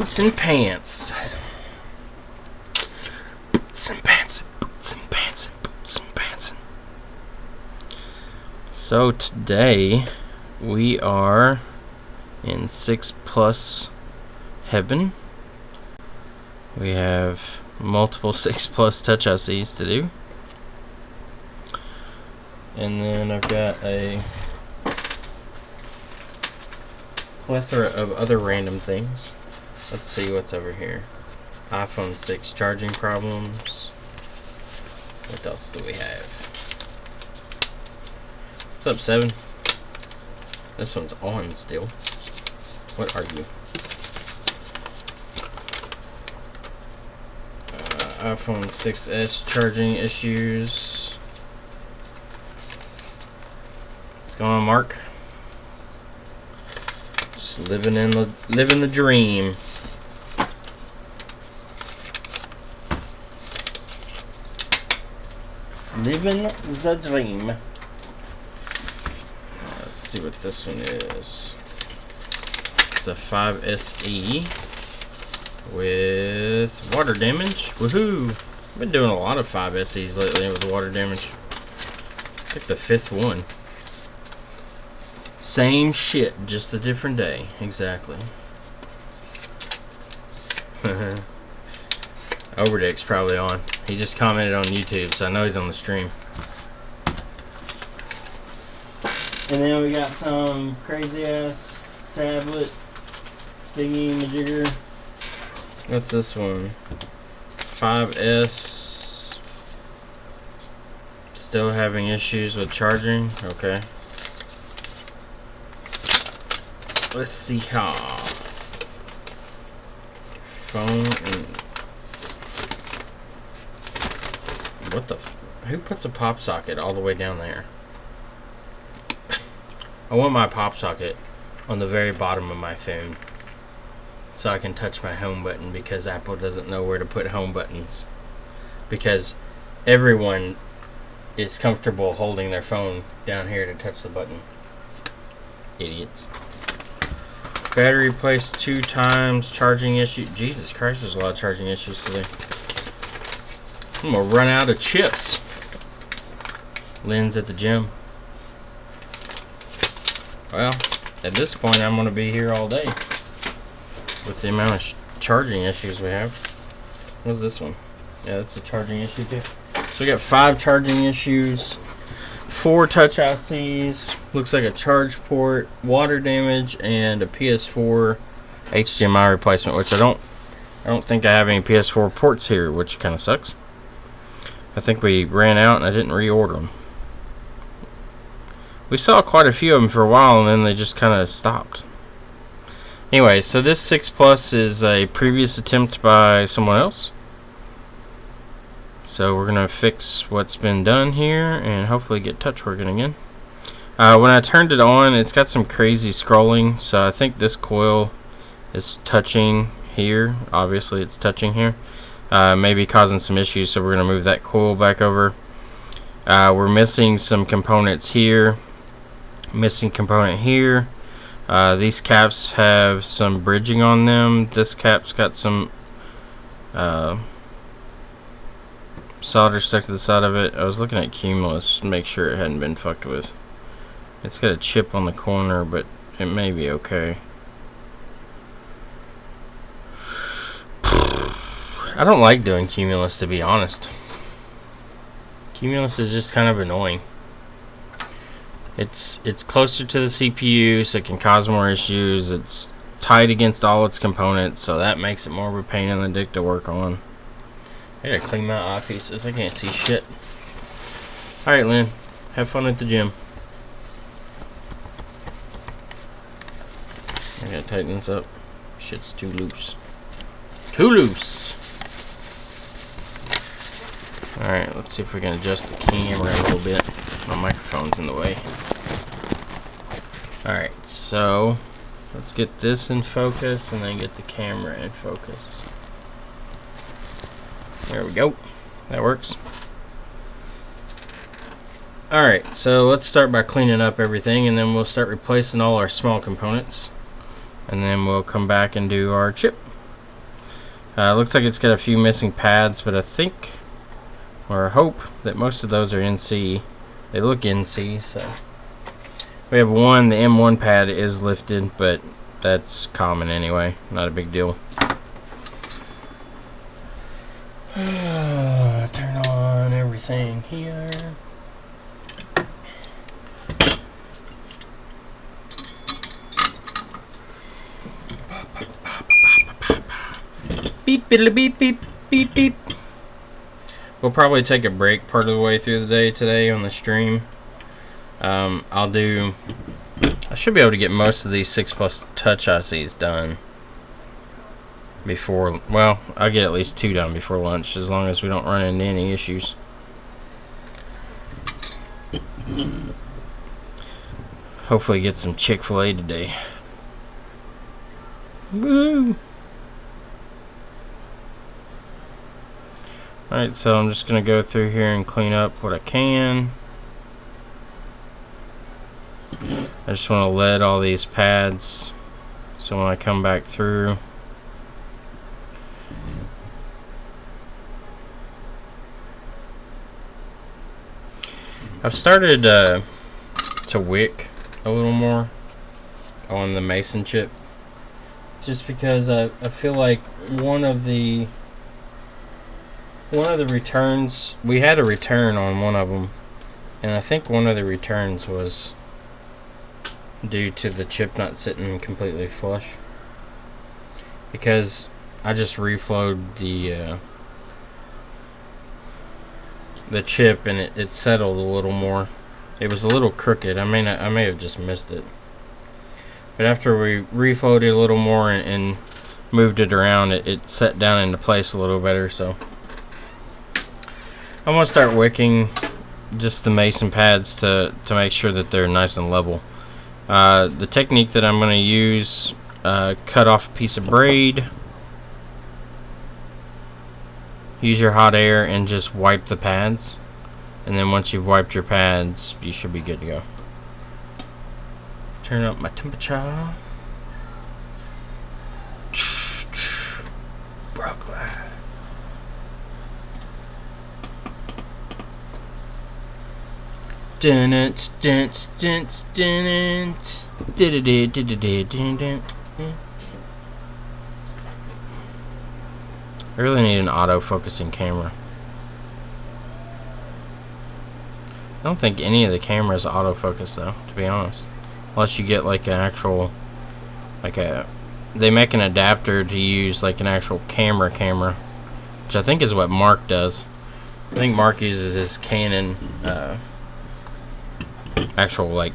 Boots and pants. Boots and pants. Boots and pants. Boots and pants. So today we are in 6+ heaven. We have multiple 6+ touch ICs to do. And then I've got a plethora of other random things. Let's see what's over here. iPhone 6 charging problems. What else do we have? What's up, 7? This one's on still. What are you? iPhone 6s charging issues. What's going on, Mark? Just living the dream. Living the dream. Let's see what this one is. It's a 5SE with water damage. Woohoo! I've been doing a lot of 5SEs lately with water damage. It's like the 5th one. Same shit, just a different day. Exactly. Overdick's probably on. He just commented on YouTube, so I know he's on the stream. And then we got some crazy ass tablet thingy majigger. What's this one? 5S. Still having issues with charging. Okay. Let's see how. Phone and. What the? Who puts a pop socket all the way down there? I want my pop socket on the very bottom of my phone so I can touch my home button, because Apple doesn't know where to put home buttons, because everyone is comfortable holding their phone down here to touch the button. Idiots. Battery replaced 2 times. Charging issue. Jesus Christ, there's a lot of charging issues today. I'm gonna run out of chips. Lynn's at the gym. Well, at this point, I'm gonna be here all day with the amount of charging issues we have. What's this one? Yeah, that's a charging issue too. So we got 5 charging issues, 4 touch ICs, looks like a charge port, water damage, and a PS4 HDMI replacement, which I don't think I have any PS4 ports here, which kind of sucks. I think we ran out and I didn't reorder them. We saw quite a few of them for a while and then they just kind of stopped. Anyway, so this 6+ is a previous attempt by someone else. So we're going to fix what's been done here and hopefully get touch working again. When I turned it on, it's got some crazy scrolling. So I think this coil is touching here. Obviously it's touching here. Maybe causing some issues, so we're going to move that coil back over. We're missing some components here. Missing component here. These caps have some bridging on them. This cap's got some solder stuck to the side of it. I was looking at Cumulus to make sure it hadn't been fucked with. It's got a chip on the corner, but it may be okay. I don't like doing Cumulus, to be honest. Cumulus is just kind of annoying. It's closer to the CPU, so it can cause more issues. It's tight against all its components, so that makes it more of a pain in the dick to work on. I gotta clean my eyepieces. I can't see shit. Alright, Lynn. Have fun at the gym. I gotta tighten this up. Shit's too loose. Too loose! Alright, let's see if we can adjust the camera a little bit. My microphone's in the way. Alright, so let's get this in focus and then get the camera in focus. There we go. That works. Alright, so let's start by cleaning up everything, and then we'll start replacing all our small components. And then we'll come back and do our chip. Looks like it's got a few missing pads, but I think, or I hope, that most of those are NC. They look NC, so. We have one, the M1 pad is lifted, but that's common anyway. Not a big deal. Turn on everything here. Beep, beep, beep, beep, beep, beep. We'll probably take a break part of the way through the day today on the stream. I should be able to get most of these 6+ touch ICs done before, well, I'll get at least 2 done before lunch, as long as we don't run into any issues. Hopefully get some Chick-fil-A today. Woo! Alright, so I'm just going to go through here and clean up what I can. I just want to lead all these pads so when I come back through, I've started to wick a little more on the mason chip, just because I feel like one of the returns, we had a return on one of them, and I think one of the returns was due to the chip not sitting completely flush, because I just reflowed the chip and it settled a little more. It was a little crooked. I may have just missed it, but after we reflowed it a little more and moved it around, it set down into place a little better. So I'm gonna start wicking just the mason pads to make sure that they're nice and level. The technique that I'm going to use, cut off a piece of braid, use your hot air and just wipe the pads, and then once you've wiped your pads, you should be good to go. Turn up my temperature. Brooklyn. I really need an auto-focusing camera. I don't think any of the cameras autofocus though, to be honest. Unless you get like an actual, they make an adapter to use like an actual camera, which I think is what Mark does. I think Mark uses his Canon actual like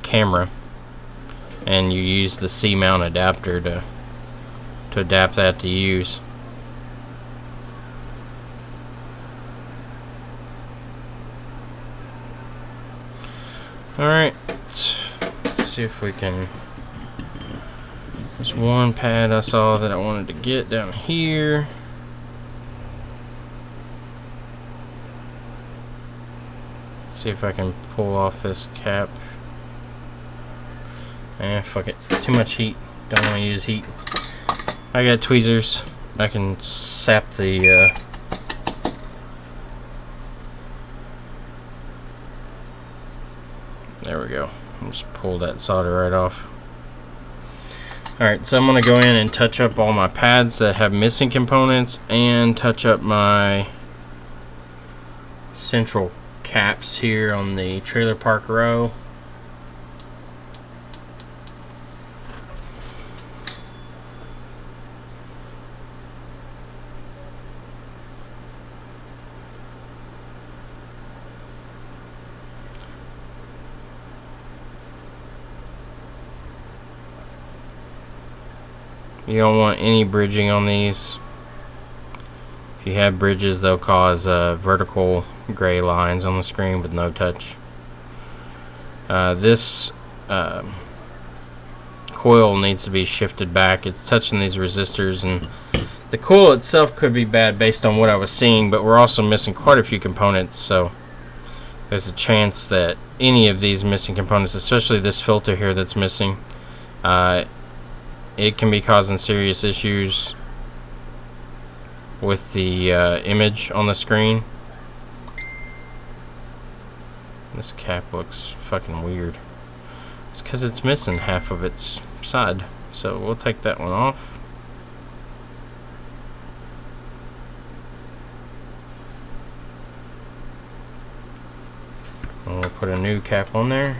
camera, and you use the C-mount adapter to adapt that to use. Alright, let's see if we can. There's one pad I saw that I wanted to get down here. See if I can pull off this cap. Fuck it. Too much heat. Don't want to use heat. I got tweezers. I can sap the there we go. I'll just pull that solder right off. Alright, so I'm going to go in and touch up all my pads that have missing components, and touch up my central caps here on the trailer park row. You don't want any bridging on these. If you have bridges, they'll cause vertical gray lines on the screen with no touch. This coil needs to be shifted back. It's touching these resistors, and the coil itself could be bad based on what I was seeing, but we're also missing quite a few components, so there's a chance that any of these missing components, especially this filter here that's missing, it can be causing serious issues with the image on the screen. This cap looks fucking weird. It's because it's missing half of its side. So we'll take that one off. And we'll put a new cap on there.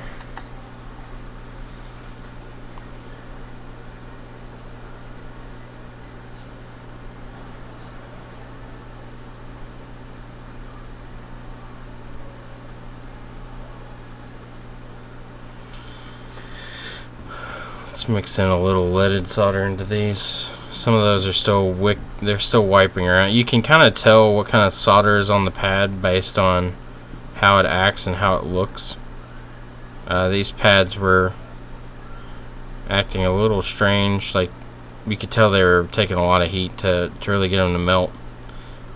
Let's mix in a little leaded solder into these. Some of those are still wick, they're still wiping around. You can kind of tell what kind of solder is on the pad based on how it acts and how it looks. These pads were acting a little strange, like you could tell they were taking a lot of heat to really get them to melt.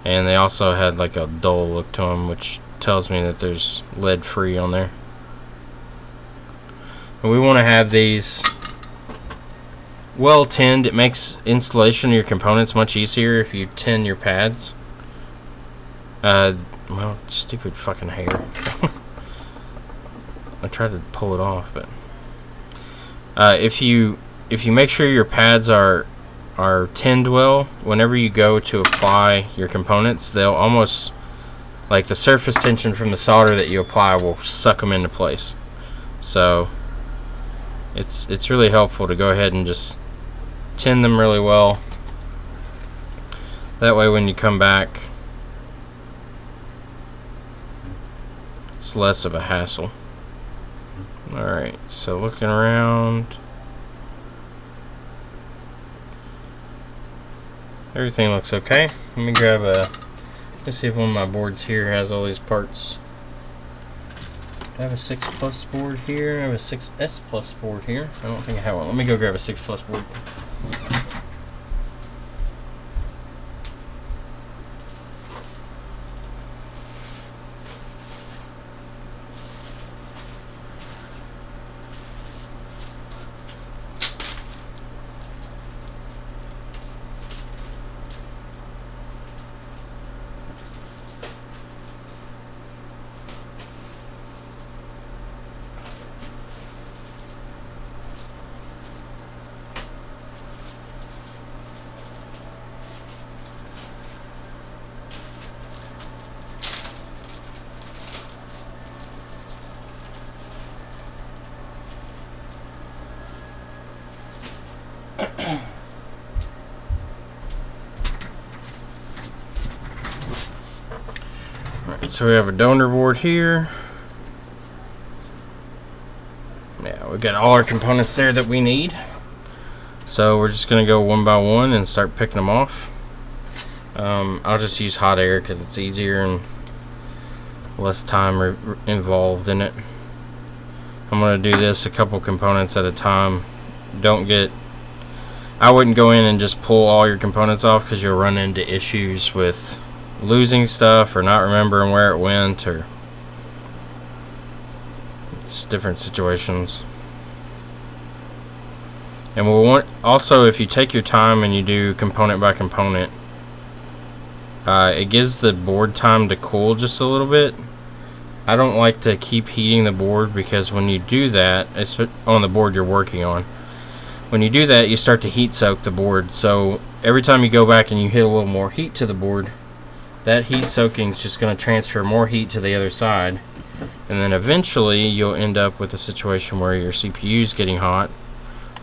And they also had like a dull look to them, which tells me that there's lead free on there. And we want to have these well tinned. It makes installation of your components much easier if you tin your pads. Well, stupid fucking hair. I tried to pull it off, but if you make sure your pads are tinned well, whenever you go to apply your components, they'll almost, like the surface tension from the solder that you apply will suck them into place. So it's really helpful to go ahead and just tin them really well. That way when you come back, it's less of a hassle. Alright, so looking around, everything looks okay. Let me grab let's see if one of my boards here has all these parts. I have a 6 Plus board here. I have a 6S Plus board here. I don't think I have one. Let me go grab a 6 Plus board. So we have a donor board here. Yeah, we've got all our components there that we need. So we're just going to go one by one and start picking them off. I'll just use hot air because it's easier and less time involved in it. I'm going to do this a couple components at a time. I wouldn't go in and just pull all your components off because you'll run into issues with losing stuff or not remembering where it went, or it's different situations. And we'll want also, if you take your time and you do component by component, it gives the board time to cool just a little bit. I don't like to keep heating the board because when you do that, it's on the board you're working on. When you do that, you start to heat soak the board. So every time you go back and you hit a little more heat to the board, that heat soaking is just going to transfer more heat to the other side, and then eventually you'll end up with a situation where your CPU is getting hot,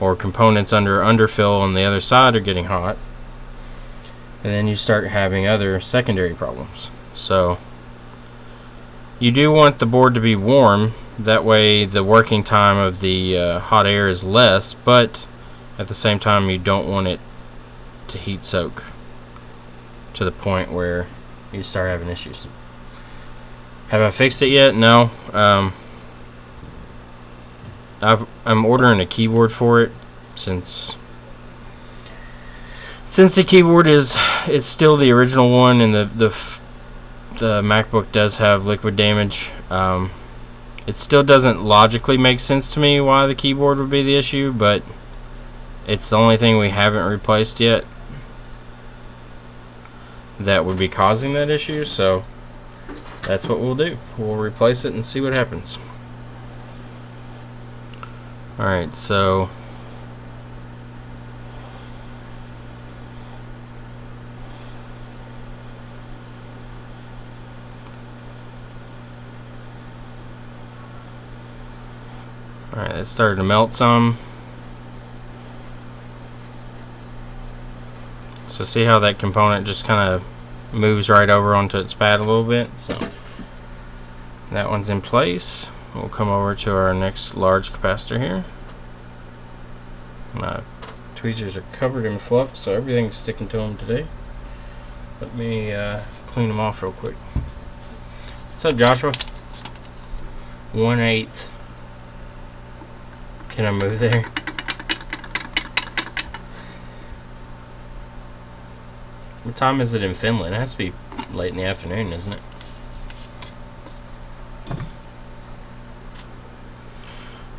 or components under underfill on the other side are getting hot, and then you start having other secondary problems. So you do want the board to be warm, that way the working time of the hot air is less, but at the same time you don't want it to heat soak to the point where you start having issues. Have I fixed it yet? No. I'm ordering a keyboard for it since the keyboard is still the original one, and the MacBook does have liquid damage. It still doesn't logically make sense to me why the keyboard would be the issue, but it's the only thing we haven't replaced yet. that would be causing that issue, so that's what we'll do. We'll replace it and see what happens. Alright, so alright, it started to melt some. So see how that component just kind of moves right over onto its pad a little bit. So that one's in place. We'll come over to our next large capacitor here. My tweezers are covered in flux, so everything's sticking to them today. Let me clean them off real quick. What's up, Joshua? 1/8. Can I move there? What time is it in Finland? It has to be late in the afternoon, isn't it?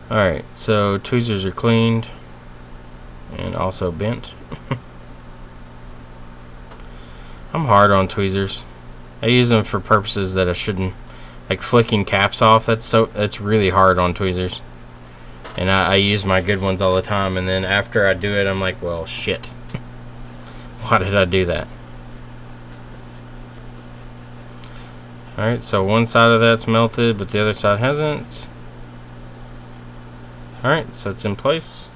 Alright, so tweezers are cleaned and also bent. I'm hard on tweezers. I use them for purposes that I shouldn't, like flicking caps off. That's really hard on tweezers. And I use my good ones all the time, and then after I do it, I'm like, well, shit. Why did I do that? Alright, so one side of that's melted, but the other side hasn't. Alright, so it's in place.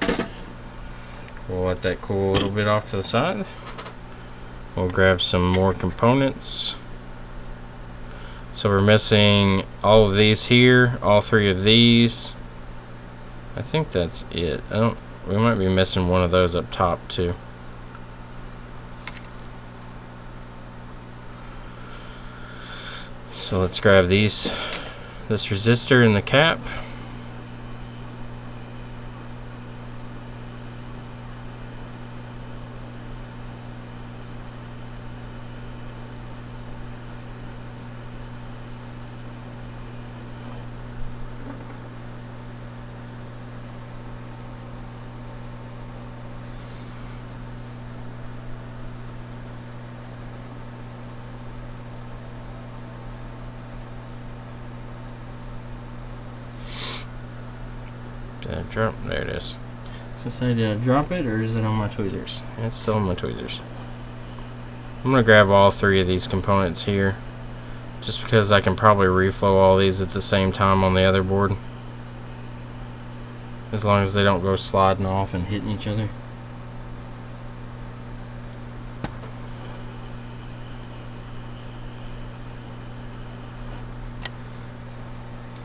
We'll let that cool a little bit off to the side. We'll grab some more components. So we're missing all of these here, all three of these. I think that's it. We might be missing one of those up top too. So let's grab this resistor in the cap. Did I drop? There it is. So say, did I drop it or is it on my tweezers? It's still on my tweezers. I'm going to grab all three of these components here, just because I can probably reflow all these at the same time on the other board, as long as they don't go sliding off and hitting each other.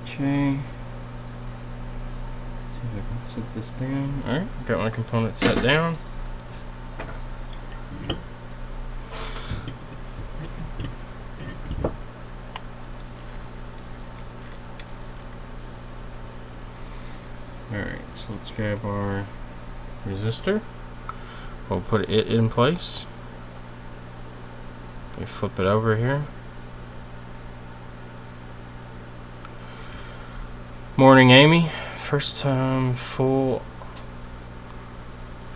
Okay. Set this down. Alright, got my components set down. Alright, so let's grab our resistor. We'll put it in place. We flip it over here. Morning, Amy. First time full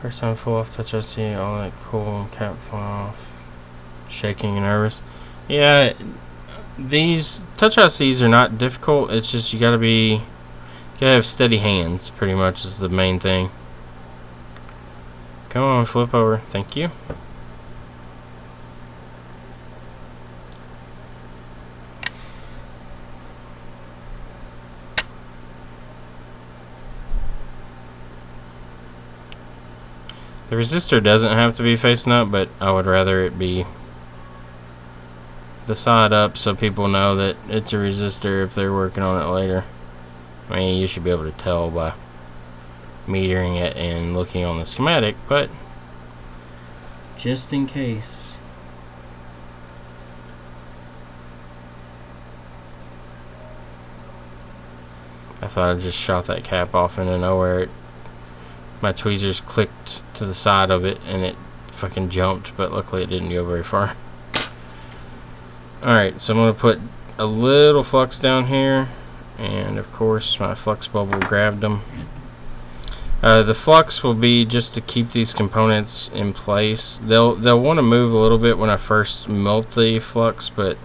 off touch. I see all that cool cap fall off. Shaking and nervous. Yeah, these touch ICs are not difficult. It's just you gotta have steady hands. Pretty much is the main thing. Come on, flip over. Thank you. The resistor doesn't have to be facing up, but I would rather it be the side up so people know that it's a resistor if they're working on it later. I mean, you should be able to tell by metering it and looking on the schematic, but just in case. I thought I just shot that cap off into nowhere. My tweezers clicked to the side of it and it fucking jumped, but luckily it didn't go very far. Alright, so I'm going to put a little flux down here, and of course my flux bubble grabbed them. The flux will be just to keep these components in place. They'll want to move a little bit when I first melt the flux, but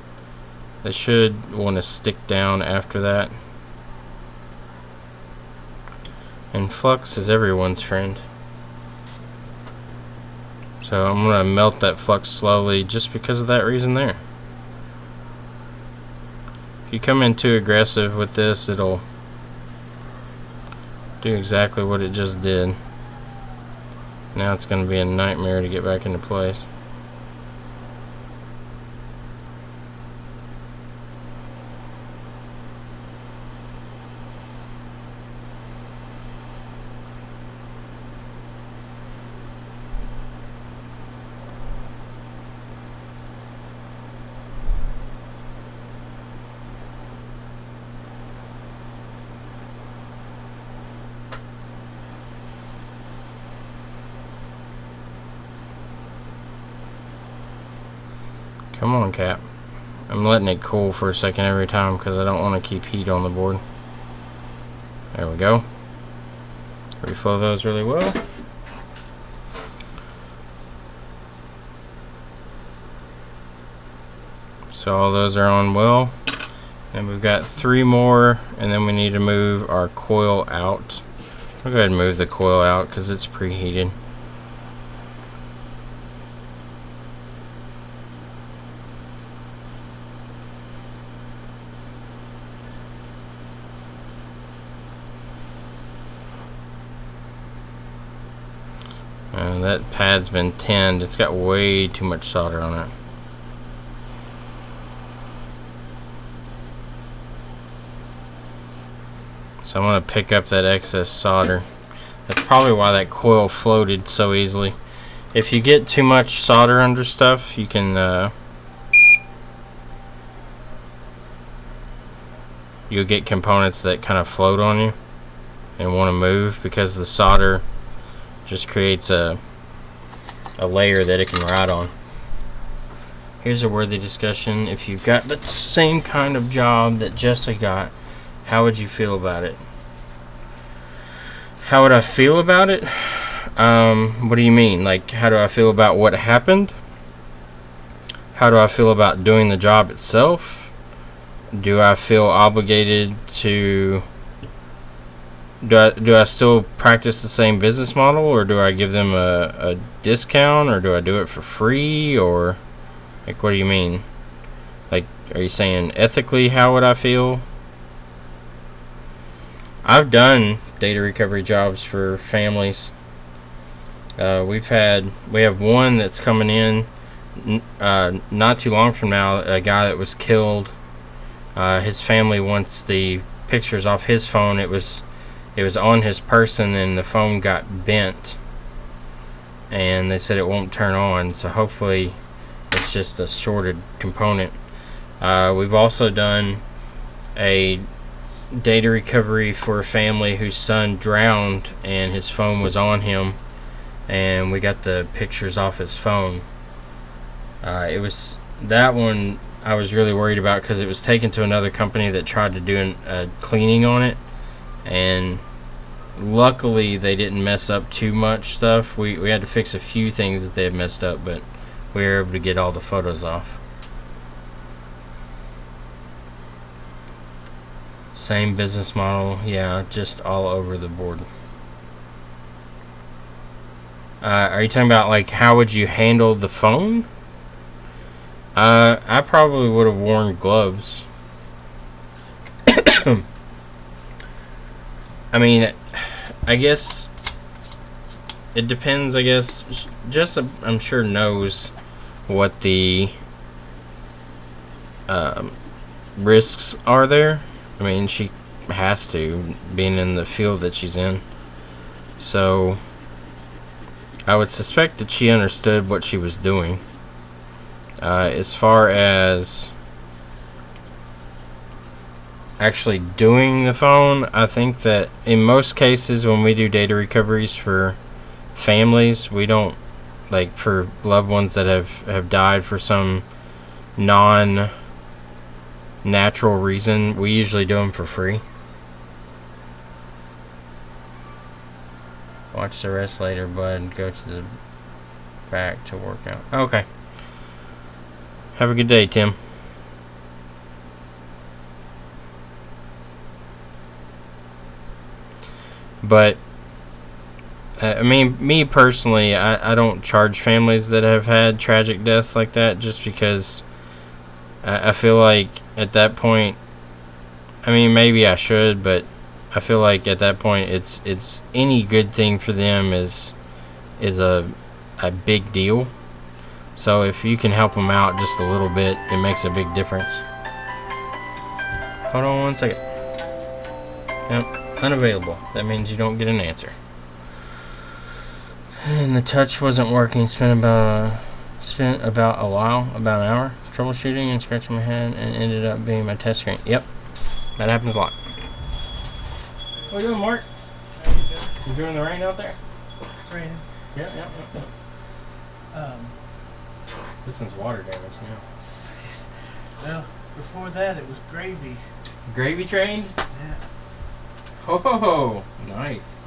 they should want to stick down after that. And flux is everyone's friend. So I'm going to melt that flux slowly just because of that reason there. If you come in too aggressive with this, it'll do exactly what it just did. Now it's going to be a nightmare to get back into place. Come on, Cap. I'm letting it cool for a second every time because I don't want to keep heat on the board. There we go. Reflow those really well. So all those are on well. And we've got 3 more, and then we need to move our coil out. I'll go ahead and move the coil out because it's preheated. That pad's been tinned. It's got way too much solder on it. So I'm going to pick up that excess solder. That's probably why that coil floated so easily. If you get too much solder under stuff, you can you'll get components that kind of float on you and want to move because the solder just creates a layer that it can ride on. Here's a worthy discussion. If you've got the same kind of job that Jessa got, how would you feel about it? How would I feel about it? What do you mean? Like, how do I feel about what happened? How do I feel about doing the job itself? Do I feel obligated to... Do I still practice the same business model, or do I give them a discount, or do I do it for free, or like what do you mean? Like, are you saying ethically how would I feel? I've done data recovery jobs for families. We have one that's coming in not too long from now, a guy that was killed. His family wants the pictures off his phone. It was on his person and the phone got bent, and they said it won't turn on, so hopefully it's just a shorted component. We've also done a data recovery for a family whose son drowned and his phone was on him, and we got the pictures off his phone. It was that one I was really worried about because it was taken to another company that tried to do a cleaning on it, and luckily they didn't mess up too much stuff. We had to fix a few things that they had messed up, but we were able to get all the photos off. Same business model, yeah, just all over the board. Are you talking about like how would you handle the phone? I probably would have worn gloves. I mean, I guess it depends. I guess Jessa, I'm sure, knows what the risks are there. I mean, she has to, being in the field that she's in. So I would suspect that she understood what she was doing. As far as actually doing the phone, I think that in most cases when we do data recoveries for families, we don't, like for loved ones that have died for some non-natural reason, we usually do them for free. watch the rest later, bud. Go to the back to work out. Okay. Have a good day, Tim. But I mean, me personally, I don't charge families that have had tragic deaths like that, just because I feel like at that point, I mean, maybe I should, but I feel like at that point, it's any good thing for them is a big deal. So if you can help them out just a little bit, it makes a big difference. Hold on one second. Yep, unavailable. That means you don't get an answer. And the touch wasn't working. Spent about a while, about an hour, troubleshooting and scratching my head, and ended up being my test screen. Yep, that happens a lot. What are you doing, Mark? You enjoying the rain out there? It's raining. Yeah. This one's water damage now. Well, before that it was gravy. Gravy trained? Yeah. Ho ho ho! Nice.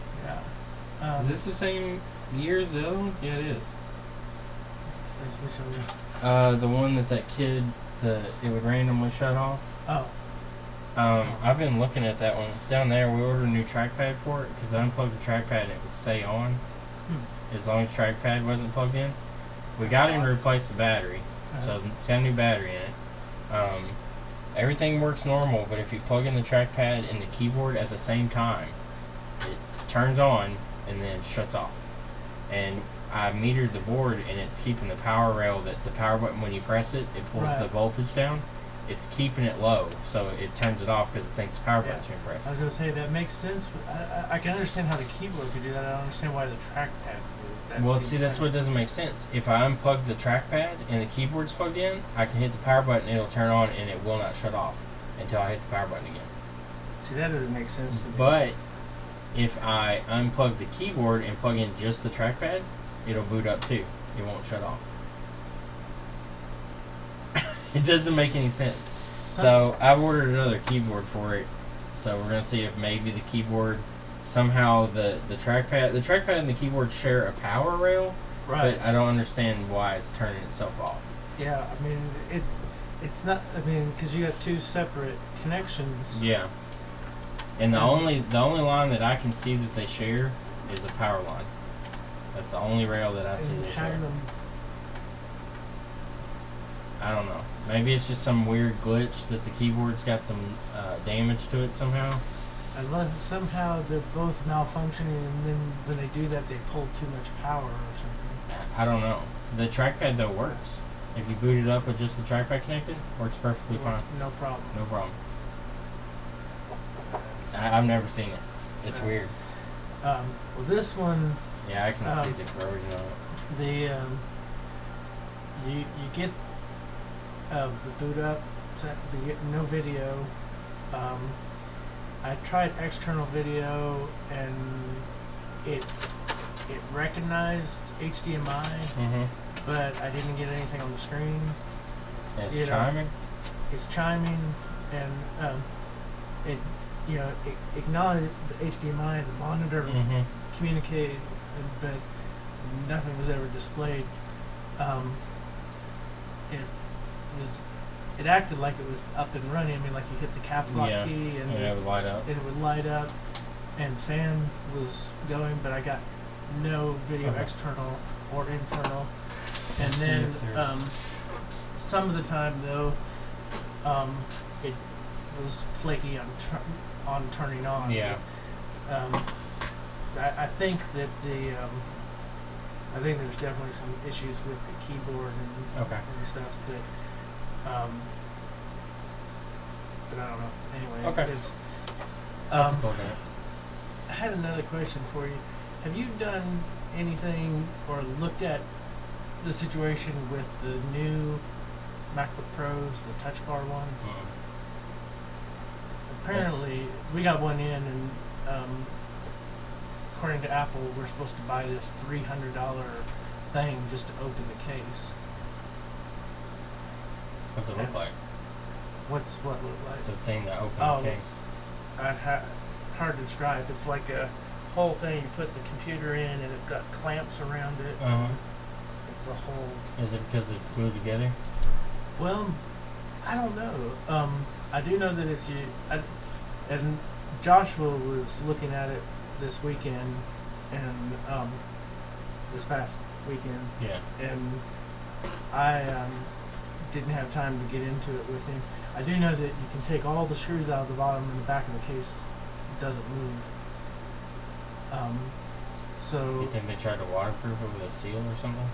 Yeah. Is this the same year as the other one? Yeah, it is. Which one? The one that kid, it would randomly shut off. Oh. I've been looking at that one. It's down there. We ordered a new trackpad for it because I unplugged the trackpad and it would stay on as long as the trackpad wasn't plugged in. We got him to replace the battery, so it's got a new battery in it. Everything works normal, but if you plug in the trackpad and the keyboard at the same time, it turns on and then shuts off. And I metered the board, and it's keeping the power rail, that the power button, when you press it, it pulls the voltage down. It's keeping it low, so it turns it off because it thinks the power button's being pressed. I was going to say, that makes sense. I can understand how the keyboard could do that. I don't understand why the trackpad would. Well, see, that's what doesn't make sense. If I unplug the trackpad and the keyboard's plugged in, I can hit the power button, it'll turn on, and it will not shut off until I hit the power button again. See, that doesn't make sense to me. But if I unplug the keyboard and plug in just the trackpad, it'll boot up too. It won't shut off. It doesn't make any sense. So I've ordered another keyboard for it. So we're gonna see if maybe the keyboard somehow the trackpad and the keyboard share a power rail. Right. But I don't understand why it's turning itself off. Yeah, I mean it's not. I mean, because you got two separate connections. Yeah. And the only line that I can see that they share is a power line. That's the only rail that I see they share. I don't know. Maybe it's just some weird glitch that the keyboard's got some damage to it somehow. Unless somehow they're both malfunctioning, and then when they do that, they pull too much power or something. I don't know. The trackpad though works. If you boot it up with just the trackpad connected, works perfectly fine. No problem. No problem. I've never seen it. It's weird. Well, this one. Yeah, I can see the corrosion on it. You get the boot up. You get no video. I tried external video and it recognized HDMI, but I didn't get anything on the screen. It's chiming. It's chiming, and it acknowledged the HDMI and the monitor communicated, but nothing was ever displayed. It acted like it was up and running. I mean, like you hit the caps lock key and it would light up. And it would light up, and fan was going, but I got no video external or internal. And then some of the time though, it was flaky on turning on. Yeah. I think that I think there's definitely some issues with the keyboard and stuff, but I don't know. Anyway, it's, I had another question for you. Have you done anything or looked at the situation with the new MacBook Pros, the Touch Bar ones? Apparently, we got one in, and according to Apple, we're supposed to buy this $300 thing just to open the case. What's it look like? What's what look like? The thing that opens the case. Hard to describe. It's like a whole thing. You put the computer in, and it got clamps around it. It's a whole. Is it because it's glued together? Well, I don't know. I do know that if you and Joshua was looking at it this weekend, and this past weekend. Yeah. And I didn't have time to get into it with him. I do know that you can take all the screws out of the bottom, and the back of the case doesn't move. So. Do you think they tried to waterproof it with a seal or something?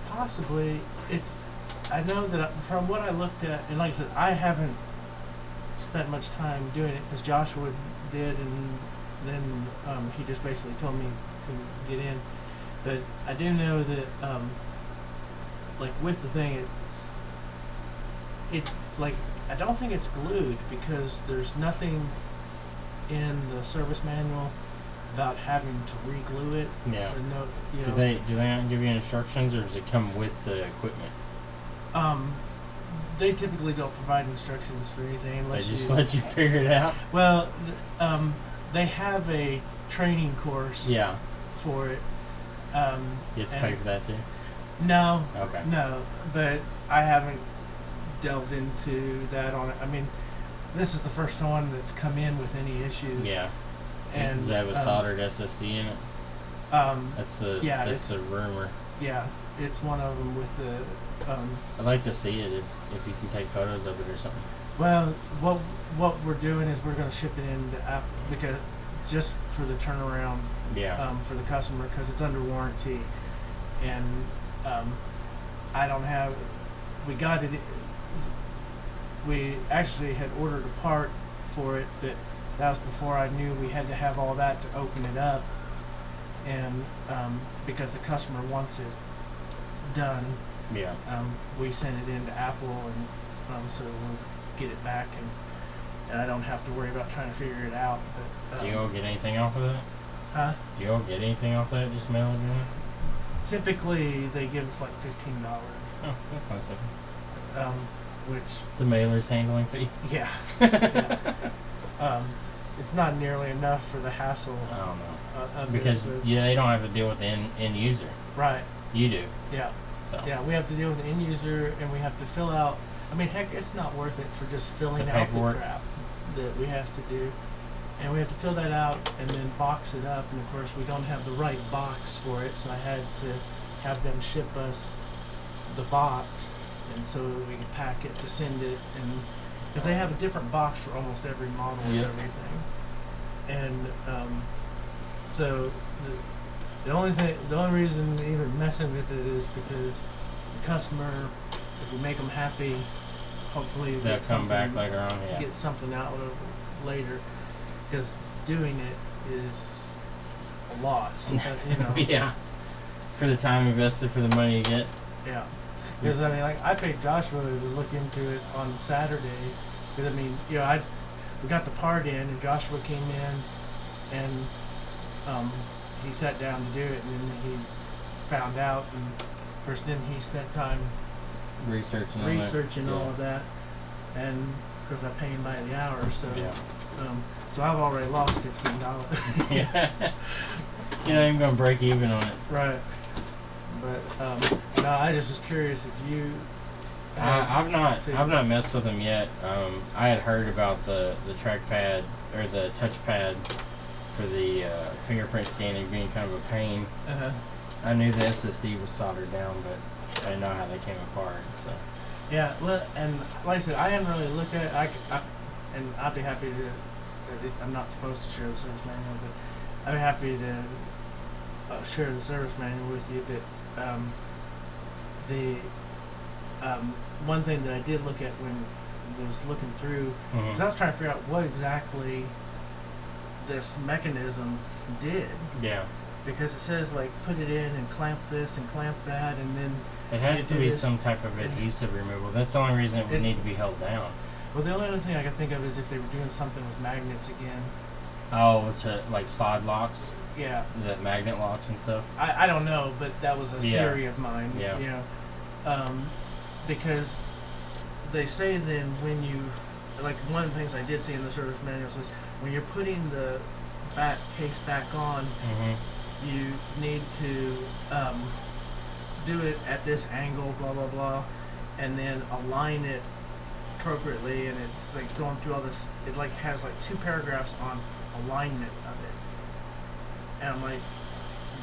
Possibly. I know that from what I looked at, and like I said, I haven't spent much time doing it because Joshua did, and then he just basically told me to get in. But I do know that, like with the thing, I don't think it's glued because there's nothing in the service manual about having to re-glue it. Yeah. No, you know, do they not give you instructions, or does it come with the equipment? They typically don't provide instructions for anything unless They just let you figure it out. Well, they have a training course. Yeah. For it. You have to pay for that too? No. Okay. No, but I haven't delved into that on it. I mean, this is the first one that's come in with any issues. Yeah. And does it have a soldered SSD in it? That's the rumor. Yeah, it's one of them with the. I'd like to see it if you can take photos of it or something. Well, what we're doing is we're going to ship it into Apple because just for the turnaround. Yeah. For the customer because it's under warranty, and I don't have. We got it. We actually had ordered a part for it, but that was before I knew we had to have all that to open it up, and because the customer wants it done. Yeah. We sent it into Apple, and so we'll get it back, and I don't have to worry about trying to figure it out. But do you all get anything off of that? Huh? Do you all get anything off that? Just mail it in? Typically, they give us like $15. Oh, that's nice of them. Which it's the mailer's handling fee. Yeah. Yeah. It's not nearly enough for the hassle. I don't know. Because they don't have to deal with the end user. Right. You do. Yeah. So. Yeah, we have to deal with the end user, and we have to fill out. I mean, heck, it's not worth it for just filling out the crap that we have to do. And we have to fill that out and then box it up. And of course, we don't have the right box for it, so I had to have them ship us the box, and so we could pack it to send it. And because they have a different box for almost every model and everything. And so the only reason even messing with it is because the customer, if we make them happy, hopefully they'll come back later on. Yeah. Get something out of it later. Because doing it is a lot, you know. Yeah. For the time invested, for the money you get. Yeah. Because I mean, like I paid Joshua to look into it on Saturday. Because I mean, you know, we got the part in, and Joshua came in, and he sat down to do it, and then he found out, and of course then he spent time researching all of that, and of course I pay him by the hour, so. Yeah. So I've already lost $15. Yeah. You're not even gonna break even on it. Right. But no, I just was curious if you. I've not messed with them yet. I had heard about the trackpad or the touchpad for the fingerprint scanning being kind of a pain. I knew the SSD was soldered down, but I didn't know how they came apart. So. Yeah, well, and like I said, I hadn't really looked at it. And I'd be happy to. I'm not supposed to share the service manual, but I'd be happy to share the service manual with you. But the one thing that I did look at when I was looking through, because I was trying to figure out what exactly this mechanism did. Yeah. Because it says like put it in and clamp this and clamp that, and then it has to be some type of adhesive removal. That's the only reason it would need to be held down. Well, the only other thing I could think of is if they were doing something with magnets again. Oh, to like slide locks? Yeah. The magnet locks and stuff? I don't know, but that was a theory of mine. Yeah. You know, because they say then when you, like one of the things I did see in the service manual says when you're putting the back case back on, you need to do it at this angle, blah blah blah, and then align it appropriately. And it's like going through all this. It like has like 2 paragraphs on alignment of it, and I'm like,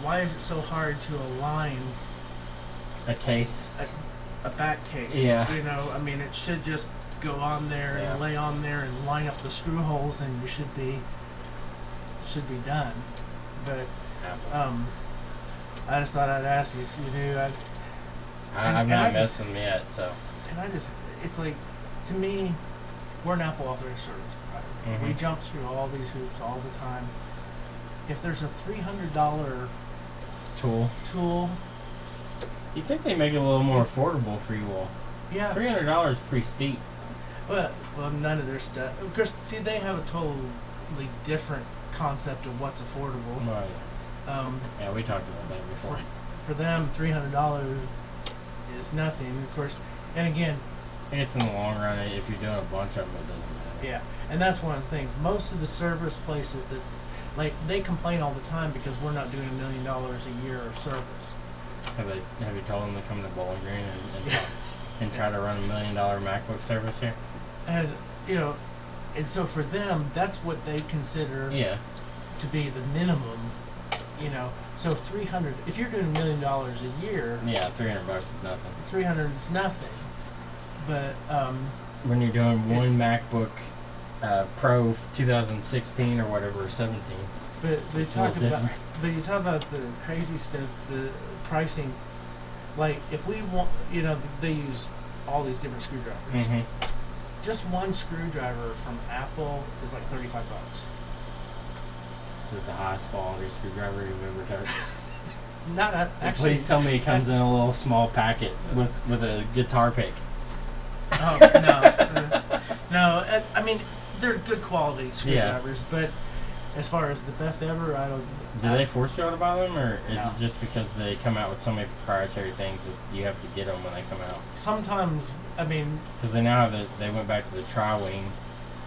why is it so hard to align a case, a back case? Yeah. You know, I mean, it should just go on there and lay on there and line up the screw holes, and you should be done. But I just thought I'd ask you if you knew. I've not messed with them yet, so. And it's like, to me, we're an Apple authorized service provider. We jump through all these hoops all the time. If there's a $300 tool, you think they make it a little more affordable for you all? Yeah. $300 is pretty steep. Well, none of their stuff. Of course, see, they have a totally different concept of what's affordable. Right. Yeah, we talked about that before. For them, $300 is nothing. Of course, and again, I guess in the long run, if you're doing a bunch of them, it doesn't matter. Yeah, and that's one of the things. Most of the service places that, like, they complain all the time because we're not doing $1 million a year of service. Have you told them to come to Bowling Green and try to run $1 million MacBook service here? And you know, and so for them, that's what they consider to be the minimum. You know, so 300. If you're doing $1 million a year, $300 is nothing. 300 is nothing. But when you're doing one MacBook Pro 2016 or whatever, or 17, but you talk about the crazy stuff, the pricing. Like if we want, you know, they use all these different screwdrivers. Just one screwdriver from Apple is like $35. Is it the highest quality screwdriver you've ever touched? Not actually. Please tell me it comes in a little small packet with a guitar pick. Oh no, I mean they're good quality screwdrivers, but as far as the best ever, I don't. Do they force you to buy them, or is No. it just because they come out with so many proprietary things that you have to get them when they come out? Sometimes, I mean, because they now have they went back to the tri-wing.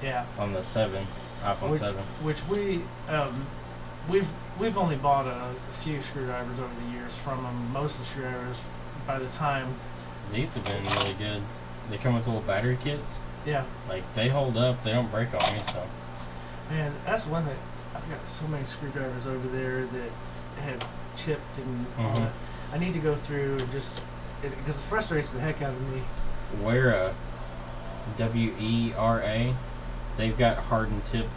Yeah. On the iPhone 7. Which we've only bought a few screwdrivers over the years from them. Most of the screwdrivers, by the time. These have been really good. They come with little battery kits. Yeah. Like they hold up. They don't break on me. So. Man, that's one that I've got so many screwdrivers over there that have chipped and all that. I need to go through and just because it frustrates the heck out of me. Wera, Wera, they've got hardened tipped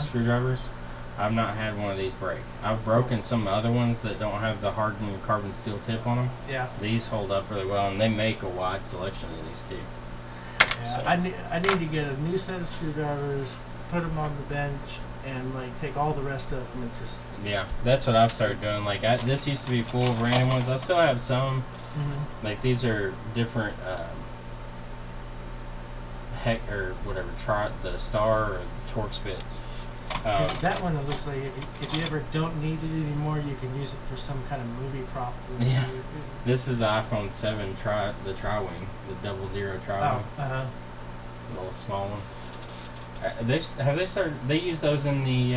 screwdrivers. I've not had one of these break. I've broken some other ones that don't have the hardened carbon steel tip on them. Yeah. These hold up really well, and they make a wide selection of these too. Yeah. So. I need to get a new set of screwdrivers, put them on the bench, and like take all the rest of them and just. Yeah, that's what I've started doing. Like this used to be full of random ones. I still have some. Like these are different. Heck or whatever, the star or the Torx bits. That one, it looks like if you ever don't need it anymore, you can use it for some kind of movie prop. Yeah. This is the iPhone 7 the tri-wing, the 00 tri-wing. The little small one. Have they started? They use those in the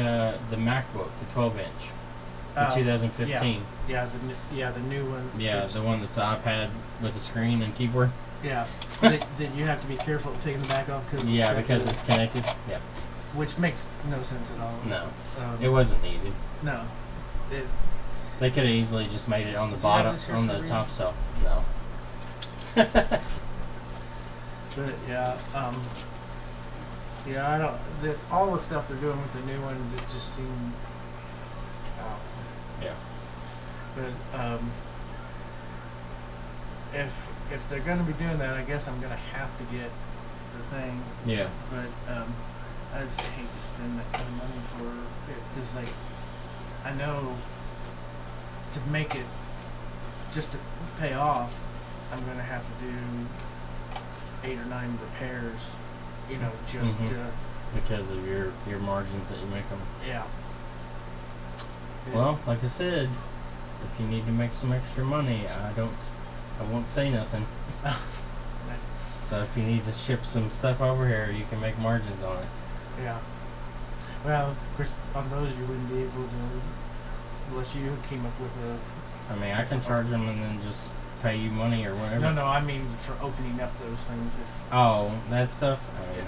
MacBook, the 12-inch, the 2015. Yeah, the new one. Yeah, the one that's the iPad with the screen and keyboard. Yeah, that you have to be careful of taking the back off because it's connected. Yeah. Which makes no sense at all. No, it wasn't needed. No, they could have easily just made it on the bottom, on the top cell. No. But yeah, I don't. All the stuff they're doing with the new ones, it just seemed. Yeah. But if they're going to be doing that, I guess I'm going to have to get the thing. Yeah. But I just hate to spend that kind of money for it because, like, I know to make it just to pay off, I'm going to have to do 8 or 9 repairs. You know, just because of your margins that you make them. Yeah. Well, like I said, if you need to make some extra money, I won't say nothing. So if you need to ship some stuff over here, you can make margins on it. Yeah. Well, of course, on those you wouldn't be able to, unless you came up with a. I mean, I can charge them and then just pay you money or whatever. No, I mean for opening up those things. If, Oh, that stuff? Oh, yeah.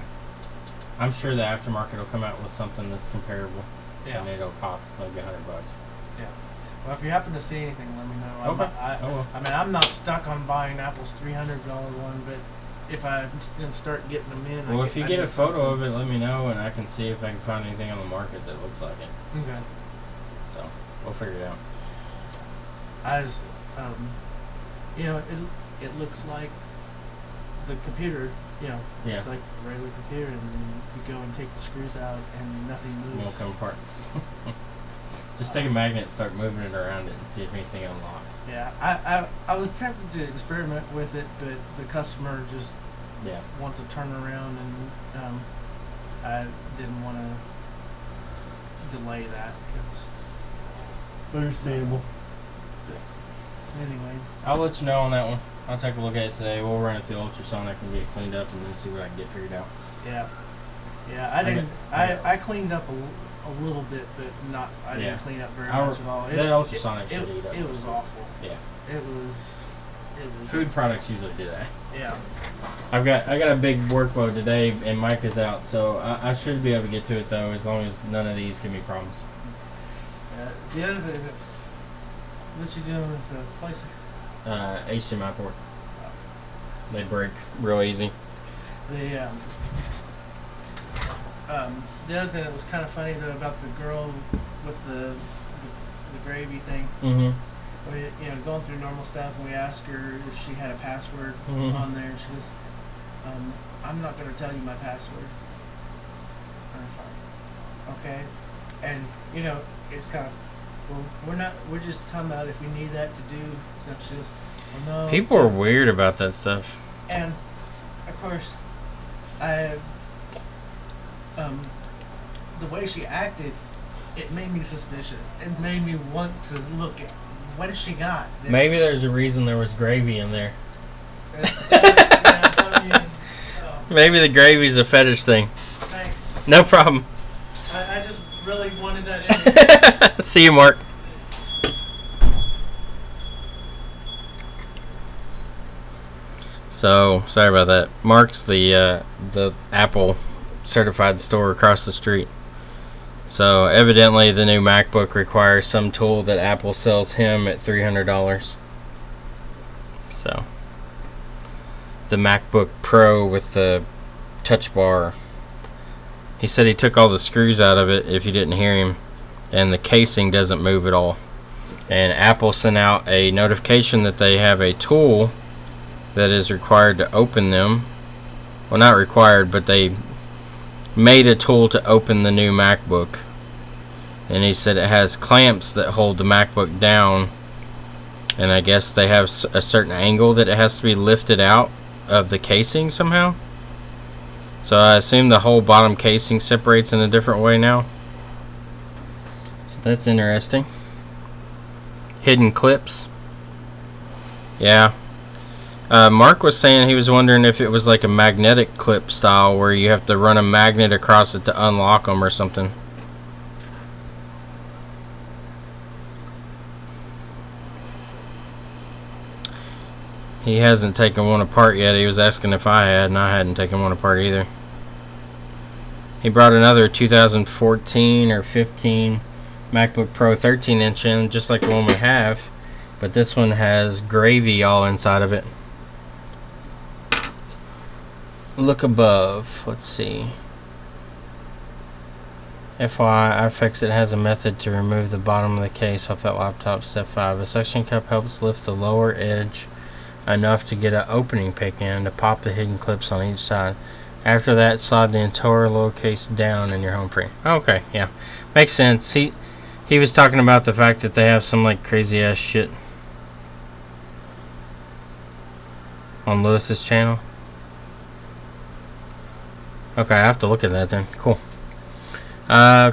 I'm sure the aftermarket will come out with something that's comparable. yeah. And it'll cost maybe $100. Yeah. Well, if you happen to see anything, let me know. Okay. I mean, I'm not stuck on buying Apple's $300 one, but if I'm going to start getting them in, Well, if you get a photo of it, let me know, and I can see if I can find anything on the market that looks like it. Okay. So, we'll figure it out. As, you know, it looks like the computer, you know, Yeah. it's like a regular computer, and you go and take the screws out, and nothing It moves. won't come apart. Just take a magnet, start moving it around it, and see if anything unlocks. Yeah, I was tempted to experiment with it, but the customer just Yeah. wants to turn around, and I didn't want to delay that. Understandable. Anyway, I'll let you know on that one. I'll take a look at it today. We'll run it through ultrasonic and get it cleaned up, and then see what I can get figured out. yeah, I didn't. I cleaned up a little bit, but not. I Yeah. didn't clean up very much at all. That ultrasonic should eat up. It was awful. Yeah. It was. Food products usually do that. Yeah. I got a big workload today, and Mike is out, so I should be able to get to it though, as long as none of these give me problems. The other thing, what you doing with the place? HDMI port. They break real easy. The other thing that was kind of funny though about the girl with the gravy thing. Mm-hmm. We, you know, going through normal stuff, and we asked her if she had a password Mhm. on there, and she goes, "I'm not going to tell you my password." And I thought, okay, and you know, it's kind of, well, we're just talking about if we need that to do stuff. She goes, well, no. People are weird about that stuff. And of course, the way she acted, it made me suspicious. It made me want to look at what has she got. Maybe there's a reason there was gravy in there. Maybe the gravy's a fetish thing. Thanks. No problem. I just really wanted that in. See you, Mark. So, sorry about that. Mark's the Apple certified store across the street. So, evidently the new MacBook requires some tool that Apple sells him at $300. So, the MacBook Pro with the touch bar. He said he took all the screws out of it, if you didn't hear him, and the casing doesn't move at all. And Apple sent out a notification that they have a tool that is required to open them. Well, not required, but they made a tool to open the new MacBook. And he said it has clamps that hold the MacBook down, and I guess they have a certain angle that it has to be lifted out of the casing somehow. So I assume the whole bottom casing separates in a different way now. So that's interesting. Hidden clips. Yeah. Mark was saying he was wondering if it was like a magnetic clip style where you have to run a magnet across it to unlock them or something. He hasn't taken one apart yet. He was asking if I had, and I hadn't taken one apart either. He brought another 2014 or 15 MacBook Pro 13-inch in, just like the one we have, but this one has gravy all inside of it. Look above. Let's see. FYI, iFixit has a method to remove the bottom of the case off that laptop. Step 5. A suction cup helps lift the lower edge enough to get an opening pick in to pop the hidden clips on each side. After that, slide the entire lower case down in your home frame. Okay, yeah. Makes sense. He was talking about the fact that they have some like crazy ass shit on Lewis's channel. Okay, I have to look at that then. Cool.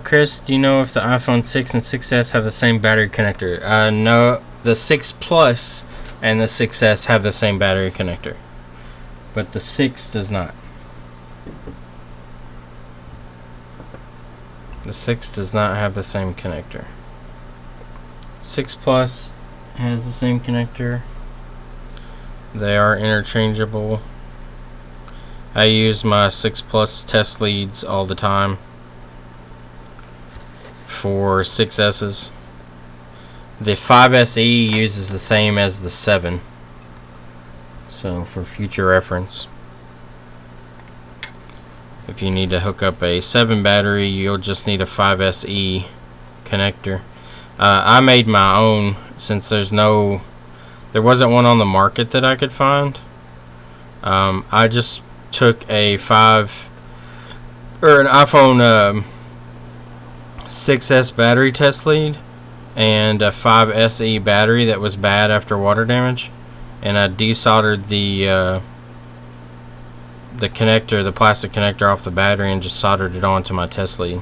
Chris, do you know if the iPhone 6 and 6S have the same battery connector? No, the 6 Plus and the 6S have the same battery connector, but the 6 does not. The 6 does not have the same connector. 6 Plus has the same connector. They are interchangeable. I use my 6 Plus test leads all the time for 6S's. The 5SE uses the same as the 7. So for future reference, if you need to hook up a 7 battery, you'll just need a 5SE connector. I made my own since there wasn't one on the market that I could find. I just took an iPhone 6S battery test lead and a 5SE battery that was bad after water damage, and I desoldered the connector, the plastic connector off the battery, and just soldered it onto my test lead.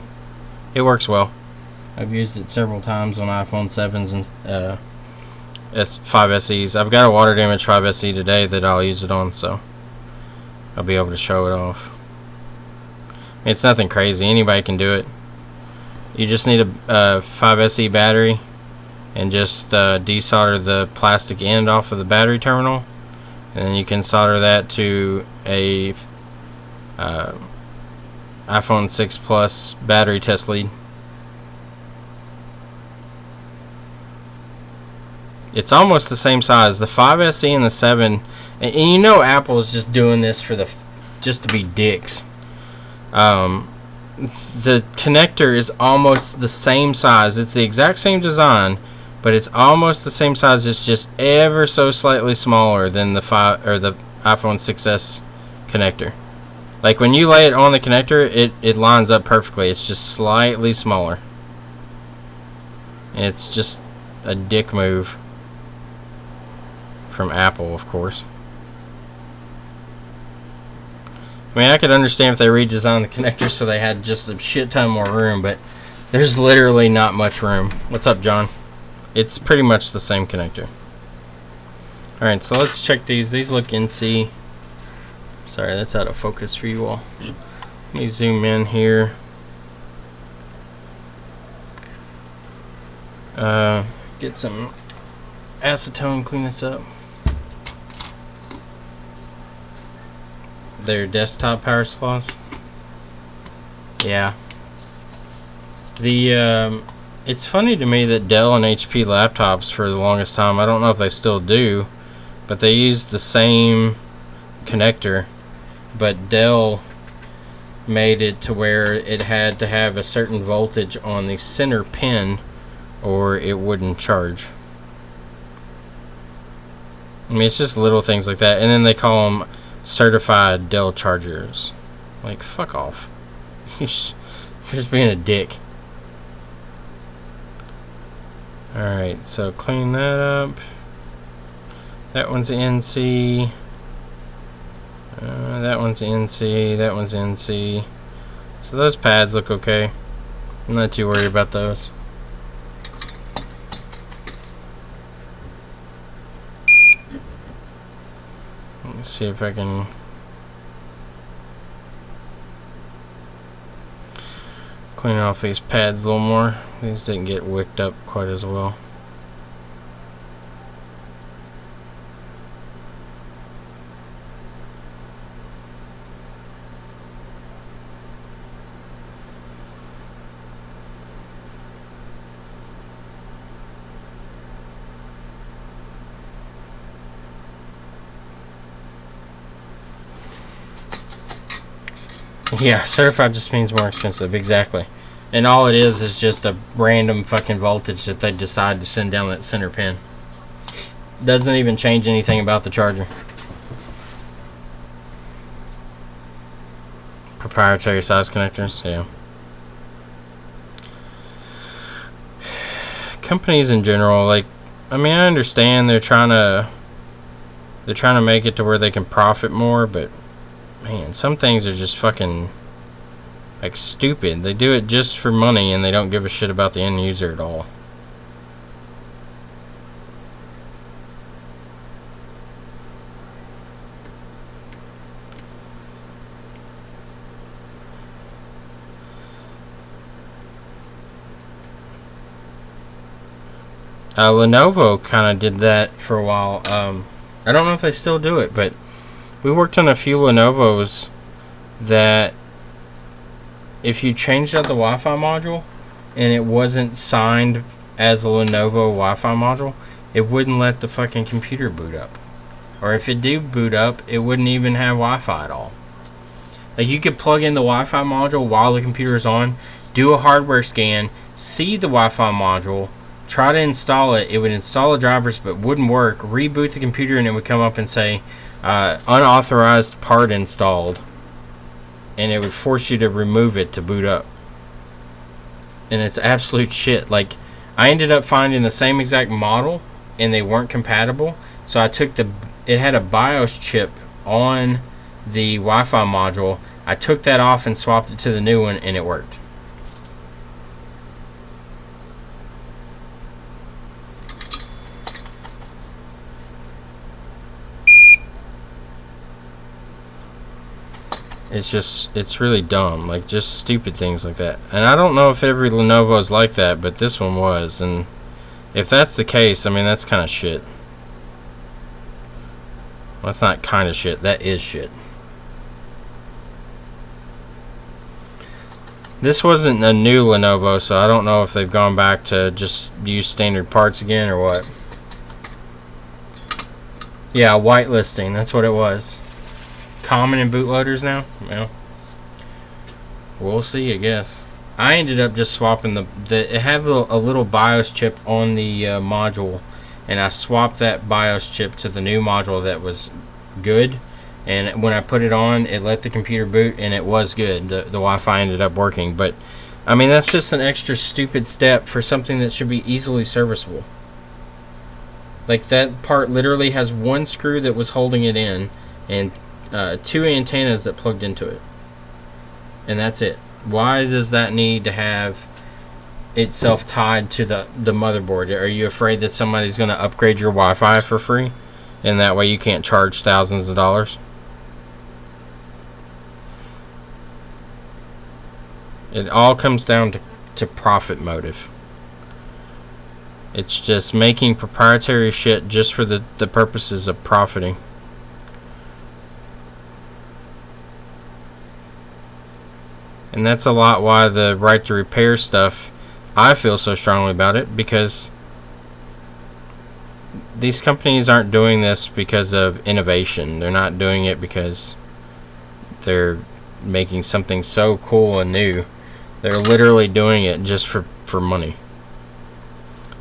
It works well. I've used it several times on iPhone 7s and 5SEs. I've got a water damage 5SE today that I'll use it on, so I'll be able to show it off. It's nothing crazy. Anybody can do it. You just need a 5SE battery and just desolder the plastic end off of the battery terminal, and then you can solder that to a iPhone 6 Plus battery test lead. It's almost the same size. The 5SE and the 7, and you know Apple is just doing this for just to be dicks. The connector is almost the same size. It's the exact same design, but it's almost the same size. It's just ever so slightly smaller than the iPhone 6S connector. Like when you lay it on the connector, it lines up perfectly. It's just slightly smaller. It's just a dick move from Apple, of course. I mean, I could understand if they redesigned the connector so they had just a shit ton more room, but there's literally not much room. What's up, John? It's pretty much the same connector. Alright, so let's check these. These look NC. Sorry, that's out of focus for you all. Let me zoom in here. Get some acetone, clean this up. Their desktop power supplies. Yeah. It's funny to me that Dell and HP laptops for the longest time, I don't know if they still do, but they use the same connector, but Dell made it to where it had to have a certain voltage on the center pin or it wouldn't charge. I mean, it's just little things like that, and then they call them certified Dell chargers. Like, fuck off. You're just being a dick. Alright, so clean that up. That one's NC. That one's NC. That one's NC. So those pads look okay. I'm not too worried about those. Let's see if I can clean off these pads a little more. These didn't get wicked up quite as well. Yeah, certified just means more expensive, exactly. And all it is just a random fucking voltage that they decide to send down that center pin. Doesn't even change anything about the charger. Proprietary size connectors, yeah. Companies in general, like, I mean, I understand they're trying to make it to where they can profit more, but man, some things are just fucking like stupid. They do it just for money and they don't give a shit about the end user at all. Lenovo kind of did that for a while. I don't know if they still do it, but we worked on a few Lenovo's that if you changed out the Wi-Fi module and it wasn't signed as a Lenovo Wi-Fi module, it wouldn't let the fucking computer boot up. Or if it do boot up, it wouldn't even have Wi-Fi at all. Like, you could plug in the Wi-Fi module while the computer is on, do a hardware scan, see the Wi-Fi module, try to install it. It would install the drivers but wouldn't work. Reboot the computer and it would come up and say unauthorized part installed, and it would force you to remove it to boot up. And it's absolute shit. Like, I ended up finding the same exact model and they weren't compatible, so I took it had a BIOS chip on the Wi-Fi module. I took that off and swapped it to the new one, and it worked. It's really dumb. Like, just stupid things like that. And I don't know if every Lenovo is like that, but this one was. And if that's the case, I mean, that's kind of shit. Well, that's not kind of shit. That is shit. This wasn't a new Lenovo, so I don't know if they've gone back to just use standard parts again or what. Yeah, whitelisting. That's what it was. Common in bootloaders now? Well, we'll see, I guess. I ended up just swapping it had a little BIOS chip on the module, and I swapped that BIOS chip to the new module that was good, and when I put it on, it let the computer boot, and it was good. The Wi-Fi ended up working, but I mean, that's just an extra stupid step for something that should be easily serviceable. Like, that part literally has one screw that was holding it in, and 2 antennas that plugged into it, and that's it. Why does that need to have itself tied to the motherboard? Are you afraid that somebody's going to upgrade your Wi-Fi for free, and that way you can't charge thousands of dollars? It all comes down to profit motive. It's just making proprietary shit just for the purposes of profiting. And that's a lot why the right to repair stuff, I feel so strongly about it, because these companies aren't doing this because of innovation. They're not doing it because they're making something so cool and new. They're literally doing it just for money.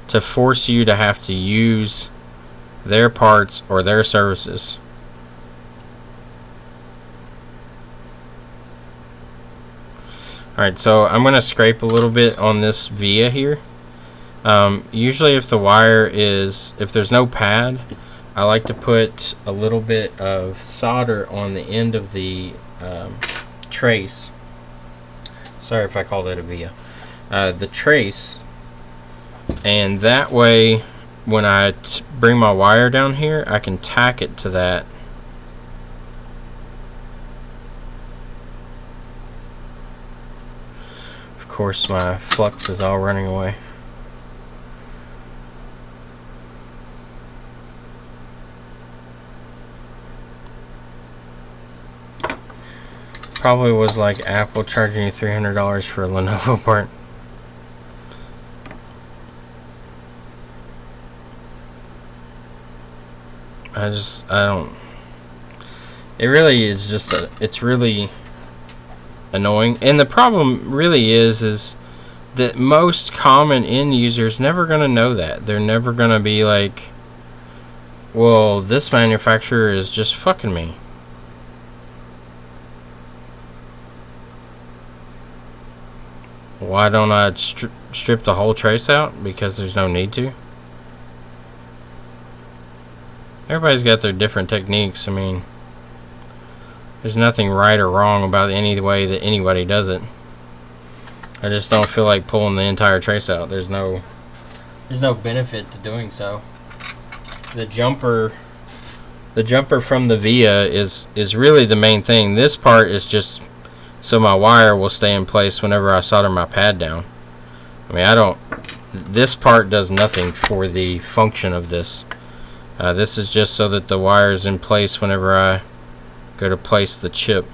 To force you to have to use their parts or their services. Alright, so I'm going to scrape a little bit on this via here. Usually if there's no pad, I like to put a little bit of solder on the end of the trace. Sorry if I called it a via. The trace, and that way when I bring my wire down here, I can tack it to that. Of course, my flux is all running away. Probably was like Apple charging you $300 for a Lenovo part. I don't. It really is just it's really annoying, and the problem really is that most common end users never gonna know that. They're never gonna be like, well, this manufacturer is just fucking me. Why don't I strip the whole trace out? Because there's no need to. Everybody's got their different techniques. I mean, there's nothing right or wrong about any way that anybody does it. I just don't feel like pulling the entire trace out. There's no benefit to doing so. The jumper from the via is really the main thing. This part is just so my wire will stay in place whenever I solder my pad down. I mean, I don't this part does nothing for the function of this. This is just so that the wire is in place whenever I go to place the chip.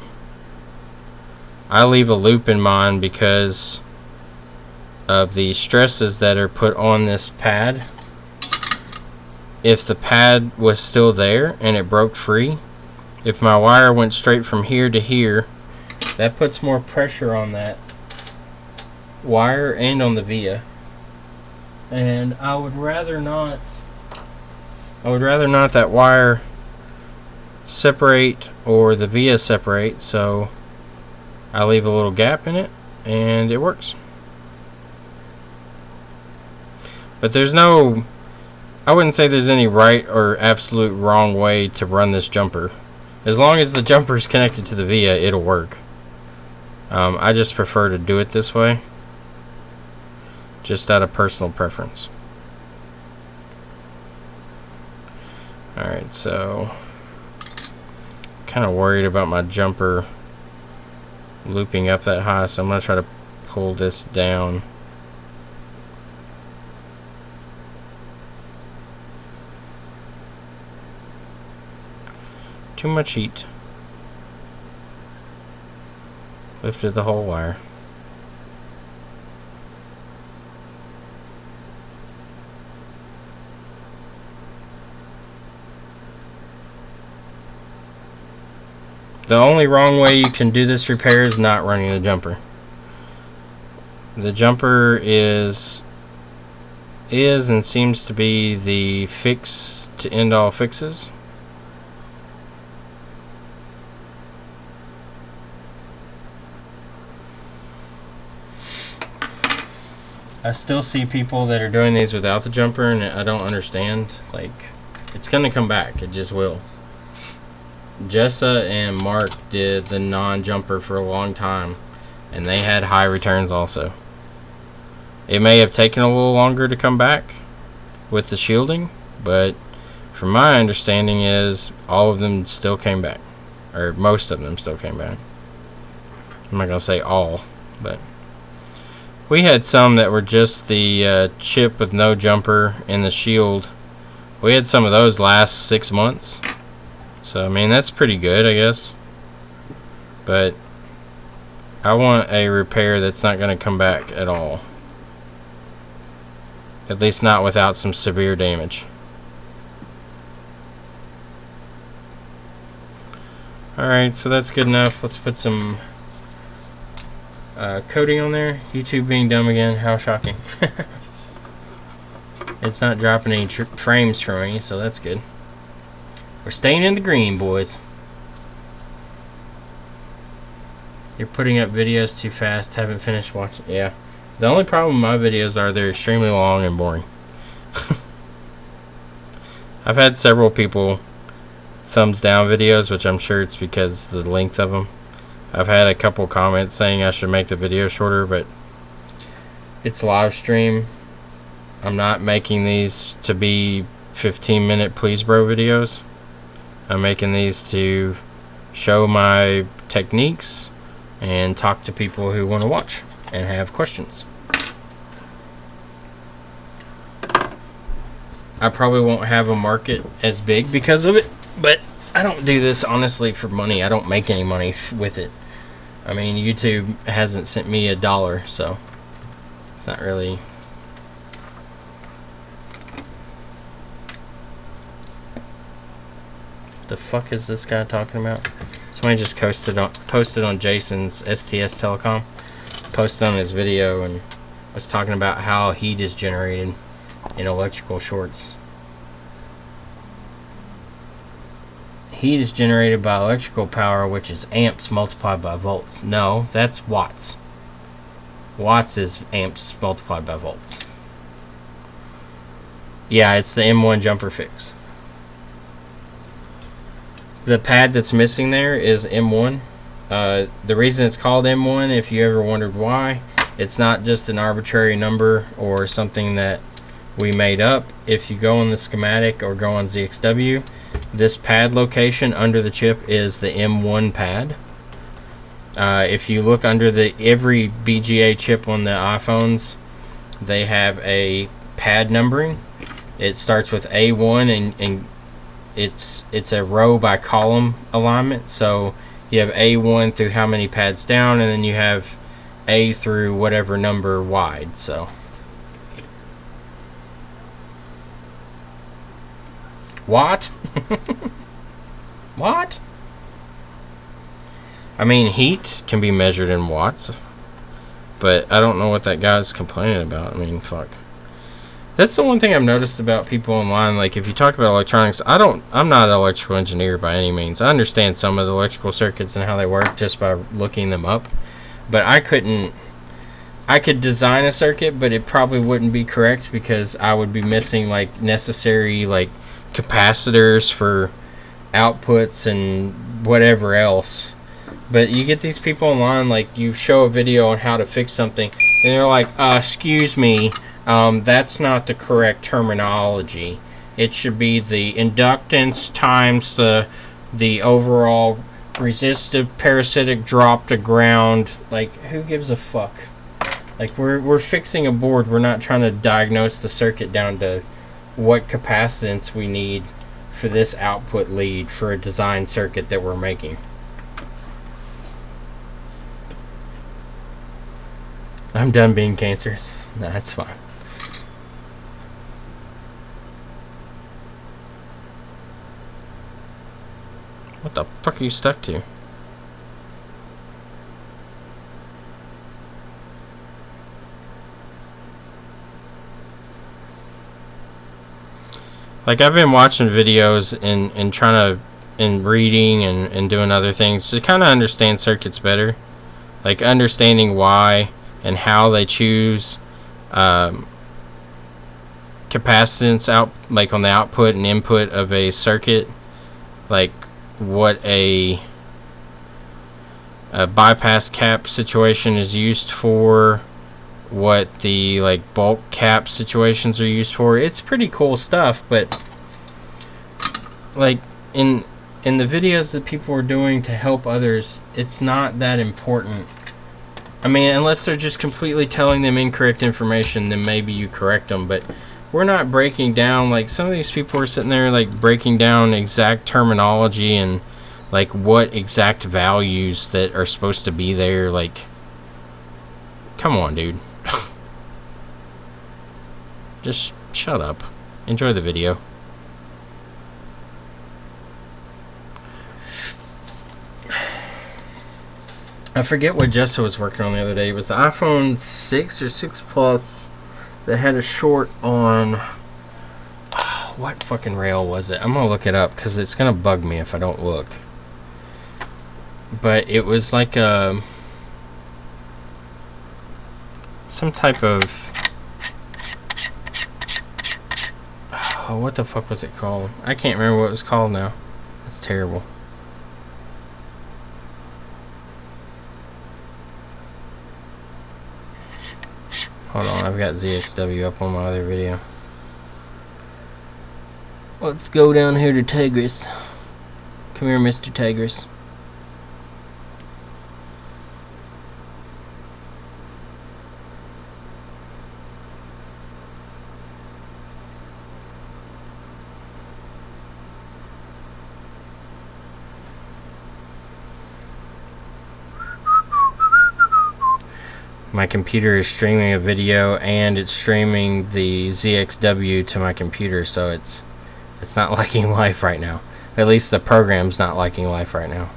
I leave a loop in mine because of the stresses that are put on this pad. If the pad was still there and it broke free, if my wire went straight from here to here, that puts more pressure on that wire and on the via. And I would rather not that wire separate or the via separate, so I leave a little gap in it and it works. But there's no, I wouldn't say there's any right or absolute wrong way to run this jumper. As long as the jumper is connected to the via, it'll work. I just prefer to do it this way, just out of personal preference. Alright, so kind of worried about my jumper looping up that high, so I'm going to try to pull this down. Too much heat. Lifted the whole wire. The only wrong way you can do this repair is not running the jumper. The jumper is and seems to be the fix to end all fixes. I still see people that are doing these without the jumper, and I don't understand. Like, it's gonna come back. It just will. Jessa and Mark did the non-jumper for a long time, and they had high returns also. It may have taken a little longer to come back with the shielding, but from my understanding is all of them still came back, or most of them still came back. I'm not gonna say all, but we had some that were just the chip with no jumper and the shield. We had some of those last 6 months. So, I mean, that's pretty good, I guess. But I want a repair that's not going to come back at all. At least not without some severe damage. Alright, so that's good enough. Let's put some coating on there. YouTube being dumb again. How shocking. It's not dropping any frames for me, so that's good. We're staying in the green, boys. You're putting up videos too fast. Haven't finished watching. Yeah. The only problem with my videos are they're extremely long and boring. I've had several people thumbs down videos, which I'm sure it's because the length of them. I've had a couple comments saying I should make the video shorter, but it's live stream. I'm not making these to be 15-minute please bro videos. I'm making these to show my techniques and talk to people who want to watch and have questions. I probably won't have a market as big because of it, but I don't do this honestly for money. I don't make any money with it. I mean, YouTube hasn't sent me $1, so it's not really. The fuck is this guy talking about? Somebody just posted on Jason's STS Telecom, posted on his video and was talking about how heat is generated in electrical shorts. Heat is generated by electrical power, which is amps multiplied by volts. No, that's watts. Watts is amps multiplied by volts. Yeah, it's the M1 jumper fix. The pad that's missing there is M1. The reason it's called M1, if you ever wondered why, it's not just an arbitrary number or something that we made up. If you go on the schematic or go on ZXW, this pad location under the chip is the M1 pad. If you look under every BGA chip on the iPhones, they have a pad numbering. It starts with A1 and it's a row by column alignment. So you have A1 through how many pads down, and then you have A through whatever number wide. So what? What? I mean, heat can be measured in watts, but I don't know what that guy's complaining about. I mean, fuck. That's the one thing I've noticed about people online. Like, if you talk about electronics, I'm not an electrical engineer by any means. I understand some of the electrical circuits and how they work just by looking them up, but I could design a circuit, but it probably wouldn't be correct because I would be missing like necessary like capacitors for outputs and whatever else. But you get these people online, like you show a video on how to fix something and they're like, excuse me, that's not the correct terminology. It should be the inductance times the overall resistive parasitic drop to ground. Like, who gives a fuck? Like, we're fixing a board. We're not trying to diagnose the circuit down to what capacitance we need for this output lead for a design circuit that we're making. I'm done being cancerous. No, that's fine. What the fuck are you stuck to? Like, I've been watching videos and trying to, and reading and doing other things to kind of understand circuits better. Like, understanding why and how they choose capacitance out, like on the output and input of a circuit. Like, what a bypass cap situation is used for, what the like bulk cap situations are used for. It's pretty cool stuff, but like in the videos that people are doing to help others, it's not that important. I mean, unless they're just completely telling them incorrect information, then maybe you correct them, but we're not breaking down, like, some of these people are sitting there like breaking down exact terminology and like what exact values that are supposed to be there. Like, come on, dude. Just shut up. Enjoy the video. I forget what Jessa was working on the other day. It was the iPhone 6 or 6 Plus that had a short on... what fucking rail was it? I'm going to look it up because it's going to bug me if I don't look. But it was like a... some type of... oh, what the fuck was it called? I can't remember what it was called now. That's terrible. Hold on, I've got ZXW up on my other video. Let's go down here to Tigris. Come here, Mr. Tigris. My computer is streaming a video and it's streaming the ZXW to my computer, so it's not liking life right now. At least the program's not liking life right now.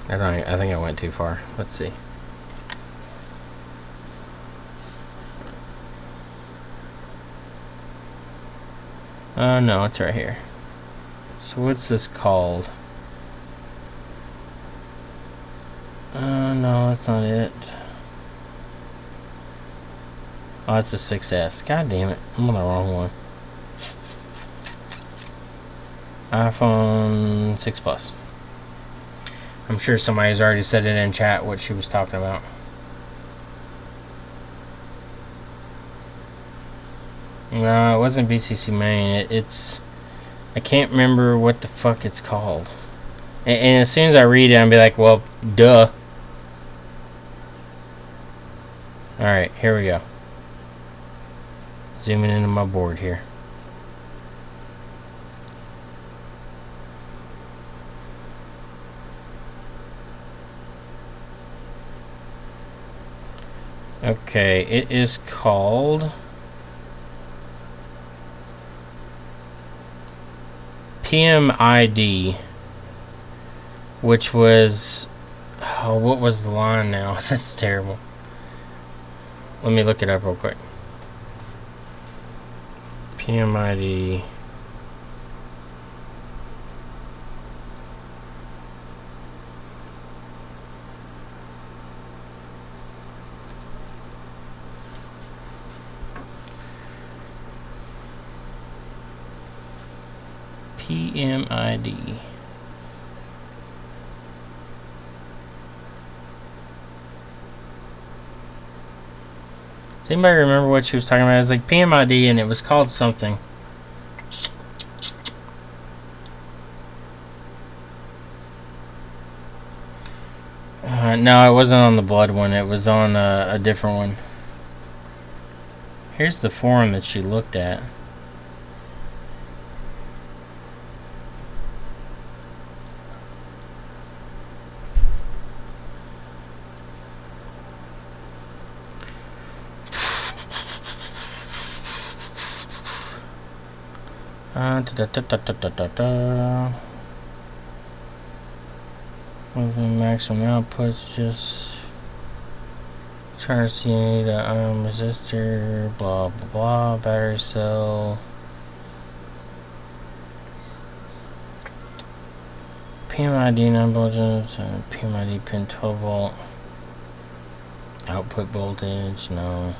I think I went too far. Let's see. No, it's right here. So what's this called? No, that's not it. Oh, it's a 6S. God damn it. I'm on the wrong one. iPhone 6 Plus. I'm sure somebody's already said it in chat what she was talking about. No, it wasn't BCC main. It's... I can't remember what the fuck it's called. And as soon as I read it, I'll be like, well, duh. Alright, here we go. Zooming into my board here. Okay, it is called PMID, which was, oh, what was the line now? That's terrible. Let me look it up real quick. PMID. PMID. Does anybody remember what she was talking about? It was like PMID and it was called something. No, it wasn't on the blood one. It was on a different one. Here's the forum that she looked at. Maximum outputs, just trying to see, you need a resistor, blah blah blah, battery cell, PMID non-voltage, PMID pin 12 volt, output voltage, no.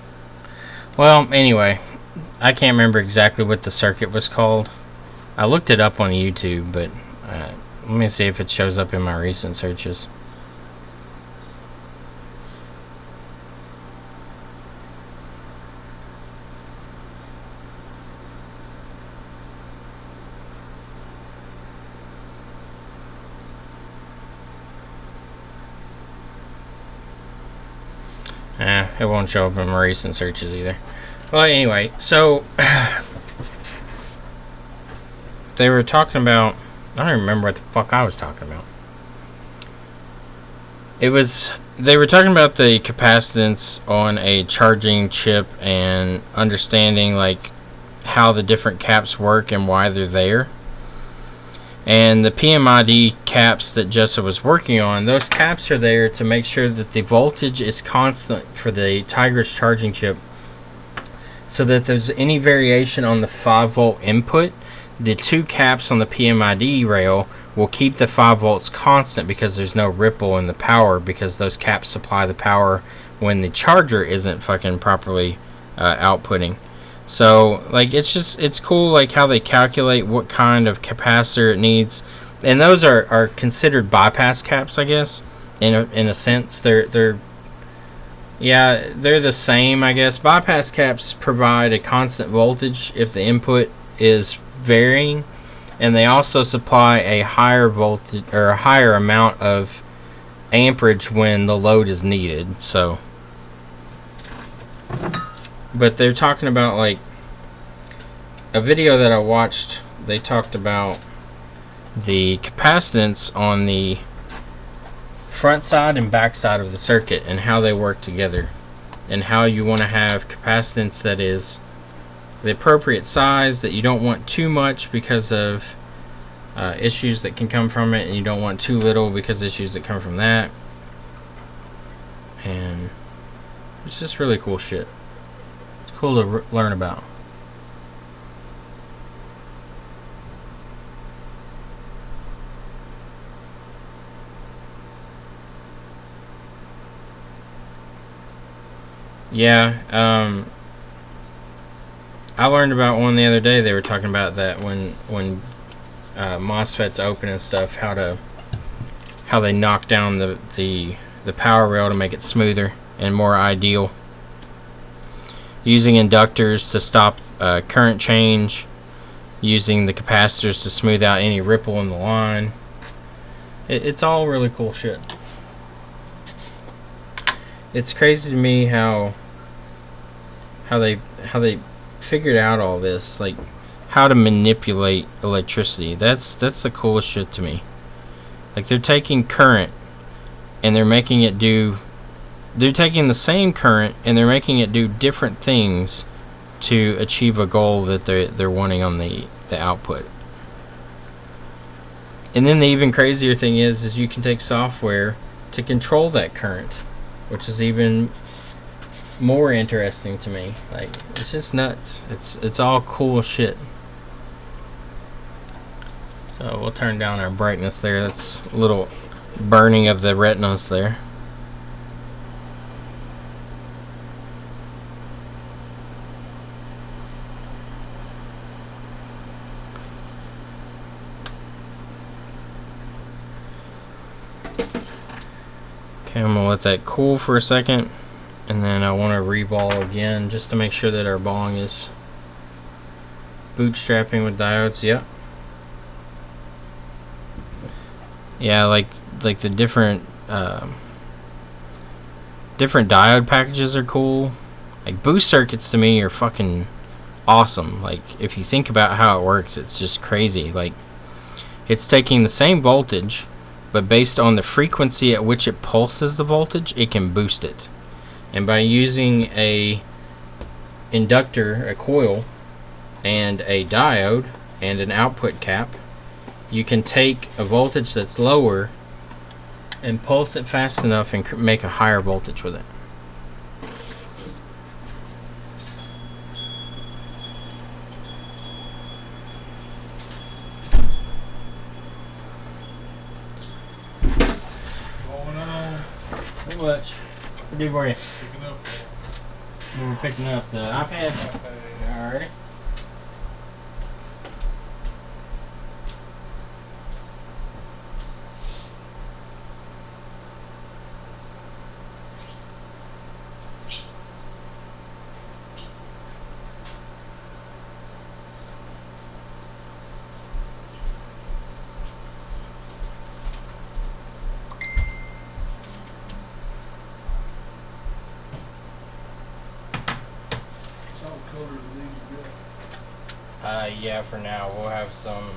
Well, anyway, I can't remember exactly what the circuit was called. I looked it up on YouTube, but let me see if it shows up in my recent searches. It won't show up in my recent searches either. Well, anyway, so they were talking about, I don't remember what the fuck I was talking about. They were talking about the capacitance on a charging chip and understanding like how the different caps work and why they're there. And the PMID caps that Jessa was working on, those caps are there to make sure that the voltage is constant for the Tigris charging chip, so that if there's any variation on the 5 volt input, the two caps on the PMID rail will keep the 5 volts constant because there's no ripple in the power, because those caps supply the power when the charger isn't fucking properly outputting. So like it's cool like how they calculate what kind of capacitor it needs, and those are considered bypass caps, I guess, in a sense. They're the same, I guess. Bypass caps provide a constant voltage if the input is varying, and they also supply a higher voltage or a higher amount of amperage when the load is needed. So, but they're talking about like a video that I watched. They talked about the capacitance on the front side and back side of the circuit and how they work together, and how you want to have capacitance that is the appropriate size, that you don't want too much because of issues that can come from it, and you don't want too little because of issues that come from that. And it's just really cool shit. It's cool to learn about. Yeah, I learned about one the other day. They were talking about that when MOSFETs open and stuff, how they knock down the power rail to make it smoother and more ideal. Using inductors to stop current change, using the capacitors to smooth out any ripple in the line. It's all really cool shit. It's crazy to me how how they figured out all this, like how to manipulate electricity. That's the coolest shit to me. Like they're taking current and they're making it do. They're taking the same current and they're making it do different things to achieve a goal that they're wanting on the output. And then the even crazier thing is you can take software to control that current, which is even more interesting to me. Like, it's just nuts. It's all cool shit. So we'll turn down our brightness there. That's a little burning of the retinas there. Okay, I'm going to let that cool for a second, and then I want to reball again just to make sure that our balling is bootstrapping with diodes. Yep. Yeah, like the different diode packages are cool. Like boost circuits to me are fucking awesome. Like if you think about how it works, it's just crazy. Like it's taking the same voltage, but based on the frequency at which it pulses the voltage, it can boost it. And by using a inductor, a coil, and a diode, and an output cap, you can take a voltage that's lower and pulse it fast enough and make a higher voltage with it. Much. What do for you? Picking up. We're picking up the iPad. Alrighty. Yeah, for now. We'll have some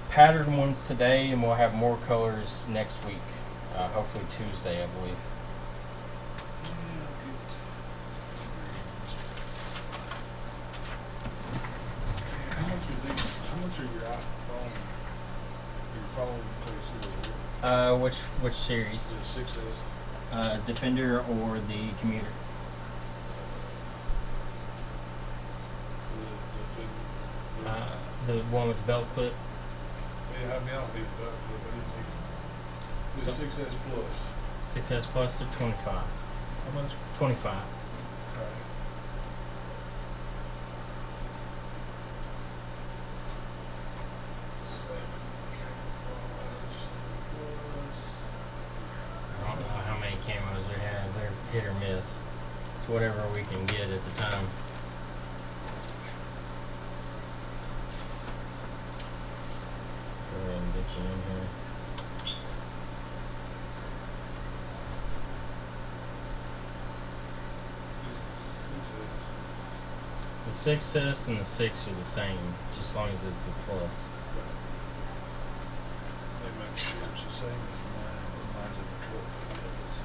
patterned ones today, and we'll have more colors next week. Hopefully Tuesday, I believe. How much are your iPhone? Your phone cases? Which series? The 6S. Defender or the Commuter? The one with the belt clip. Yeah, I mean, I don't need that clip. I didn't need the 6S Plus. 6S Plus to 25. How much? 25. Okay. I don't know how many camos we have. They're hit or miss. It's whatever we can get at the time. Go ahead and get you in here. The 6S and the 6 are the same, just as long as it's the Plus. They make sure it's the same as mine. Mine's in the truck. That's it.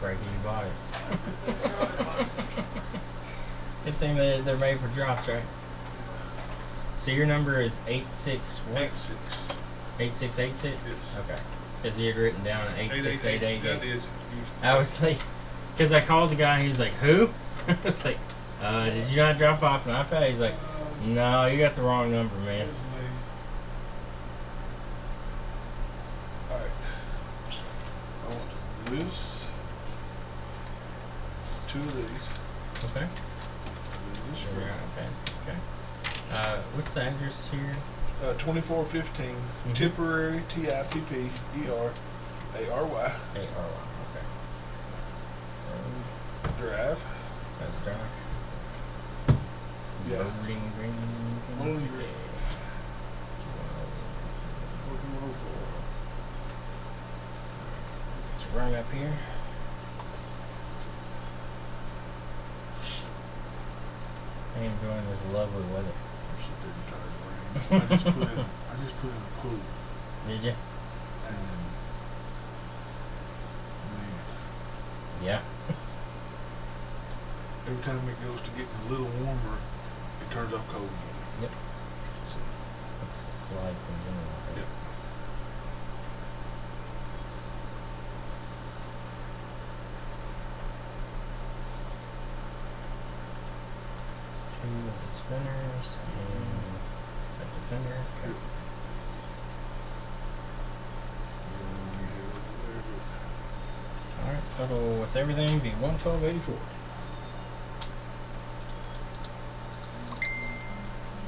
Breaking your body. Good thing that they're made for drops, right? So your number is 86 what? 86. 8686? Yes. Okay. Because you had written down 86888. I did. I was like, because I called the guy and he was like, who? I was like, did you not drop off an iPad? He's like, no, you got the wrong number, man. Alright. I want this. 2 of these. Okay. This Sure, okay. Okay. What's the address here? 2415 Tipperary, Tipperary. ARY. Okay. Drive. That's drive. Yeah. Green. Rolling green. 104. It's right up here. I am enjoying this lovely weather. I'm so damn tired of rain. I just put in a pool. Did you? And man, Yeah. every time it goes to getting a little warmer, it turns off cold again. Yep. So, That's life in general. I think. Yep. Two of the spinners and a defender. Okay. Alright, total with everything be 112.84.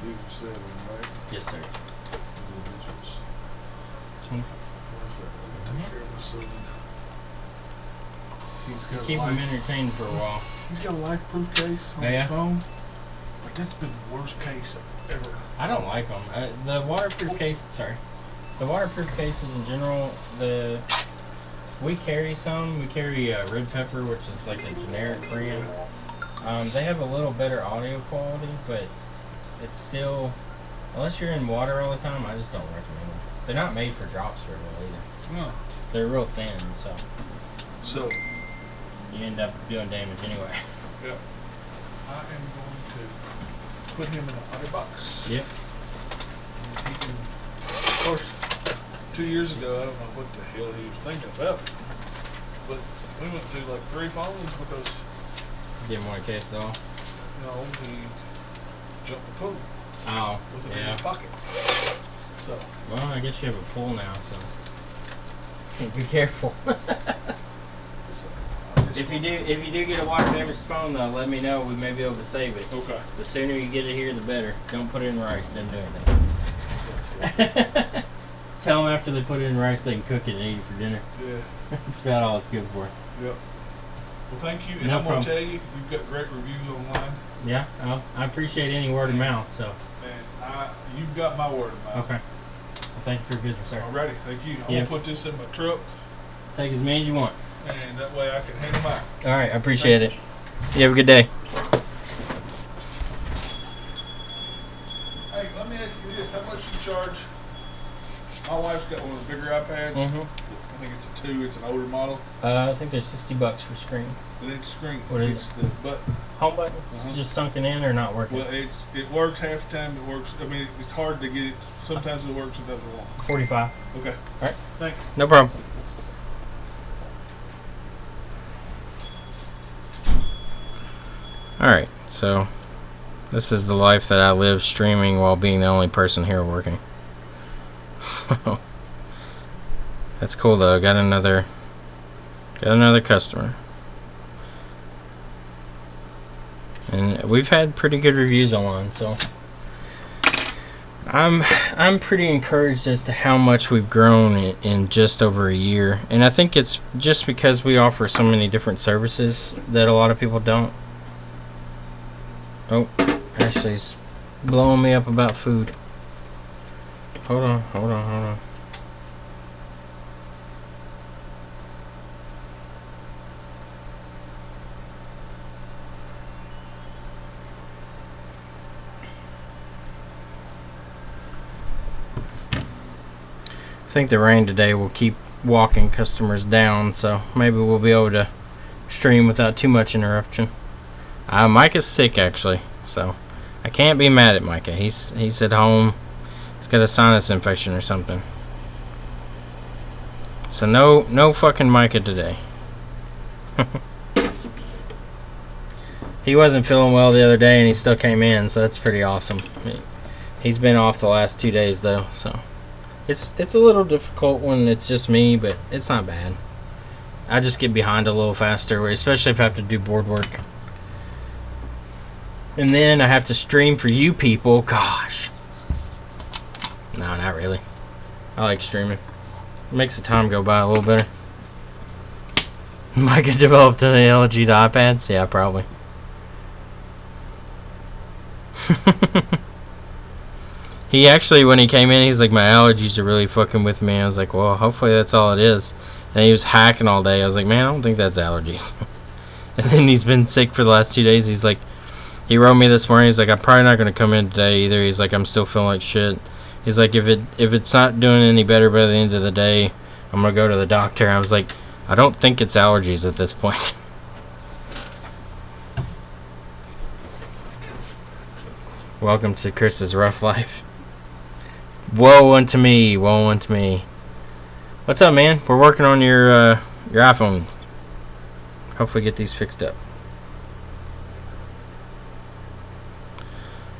These are 7, right? Yes, sir. And then this was 25. perfect. I'm gonna take care of my son. He's got a Keep him life- entertained for a while. He's got a life-proof case on Oh, yeah? his phone, but that's been the worst case I've ever. I don't like them. The waterproof case, sorry. The waterproof cases in general, we carry some. We carry Red Pepper, which is like a generic brand. They have a little better audio quality, but it's still, unless you're in water all the time, I just don't recommend them. They're not made for drops very well either. No. They're real thin, so So, you end up doing damage anyway. yeah, I am going to put him in an other box. Yep. And he can, of course, 2 years ago, I don't know what the hell he was thinking about, but we went through like 3 phones because, Didn't want to case it all. you know, he jumped the pool Oh, with it in yeah. his pocket. So, Well, I guess you have a pool now, so be careful. If you do get a water damaged phone, though, let me know. We may be able to save it. okay. The sooner you get it here, the better. Don't put it in rice. Don't do anything. Tell them after they put it in rice, they can cook it and eat it for dinner. Yeah. That's about all it's good for. Yep. Well, thank you. And No I'm going to problem. tell you, you've got great reviews online. Yeah, I appreciate any word of mouth. So, And you've got my word of mouth. okay. Well, thank you for your business, sir. Alrighty, thank you. I'm Yeah. going to put this in my truck, Take as many as you want. and that way I can hang them out. All right, I appreciate it. You have a good day. Hey, let me ask you this. How much you charge? My wife's got one of the bigger iPads. Mm-hmm. I think it's a 2. It's an older model. I think they're $60 for screen. It ain't the screen. What is it's the button. Home button? Uh-huh. It's just sunken in or not working? Well, it works half the time. It works. I mean, it's hard to get it. Sometimes it works, sometimes it won't. 45. Okay. All right. Thanks. No problem. Alright, so this is the life that I live streaming while being the only person here working. So that's cool though. Got another customer. And we've had pretty good reviews online, so I'm pretty encouraged as to how much we've grown in just over a year. And I think it's just because we offer so many different services that a lot of people don't. Oh, Ashley's blowing me up about food. Hold on. I think the rain today will keep walking customers down, so maybe we'll be able to stream without too much interruption. Mike is sick actually, so I can't be mad at Micah. He's at home. He's got a sinus infection or something. So no fucking Micah today. He wasn't feeling well the other day and he still came in, so that's pretty awesome. He's been off the last 2 days though, so it's a little difficult when it's just me, but it's not bad. I just get behind a little faster, especially if I have to do board work. And then I have to stream for you people. Gosh. No, not really. I like streaming. It makes the time go by a little better. Might get developed an analogy to iPads? Yeah, probably. He actually, when he came in, he was like, my allergies are really fucking with me. I was like, well, hopefully that's all it is. And he was hacking all day. I was like, man, I don't think that's allergies. And then he's been sick for the last 2 days. He's like, he wrote me this morning. He's like, I'm probably not going to come in today either. He's like, I'm still feeling like shit. He's like, if it's not doing any better by the end of the day, I'm going to go to the doctor. I was like, I don't think it's allergies at this point. Welcome to Chris's rough life. Woe unto me, woe unto me. What's up, man? We're working on your iPhone. Hopefully get these fixed up.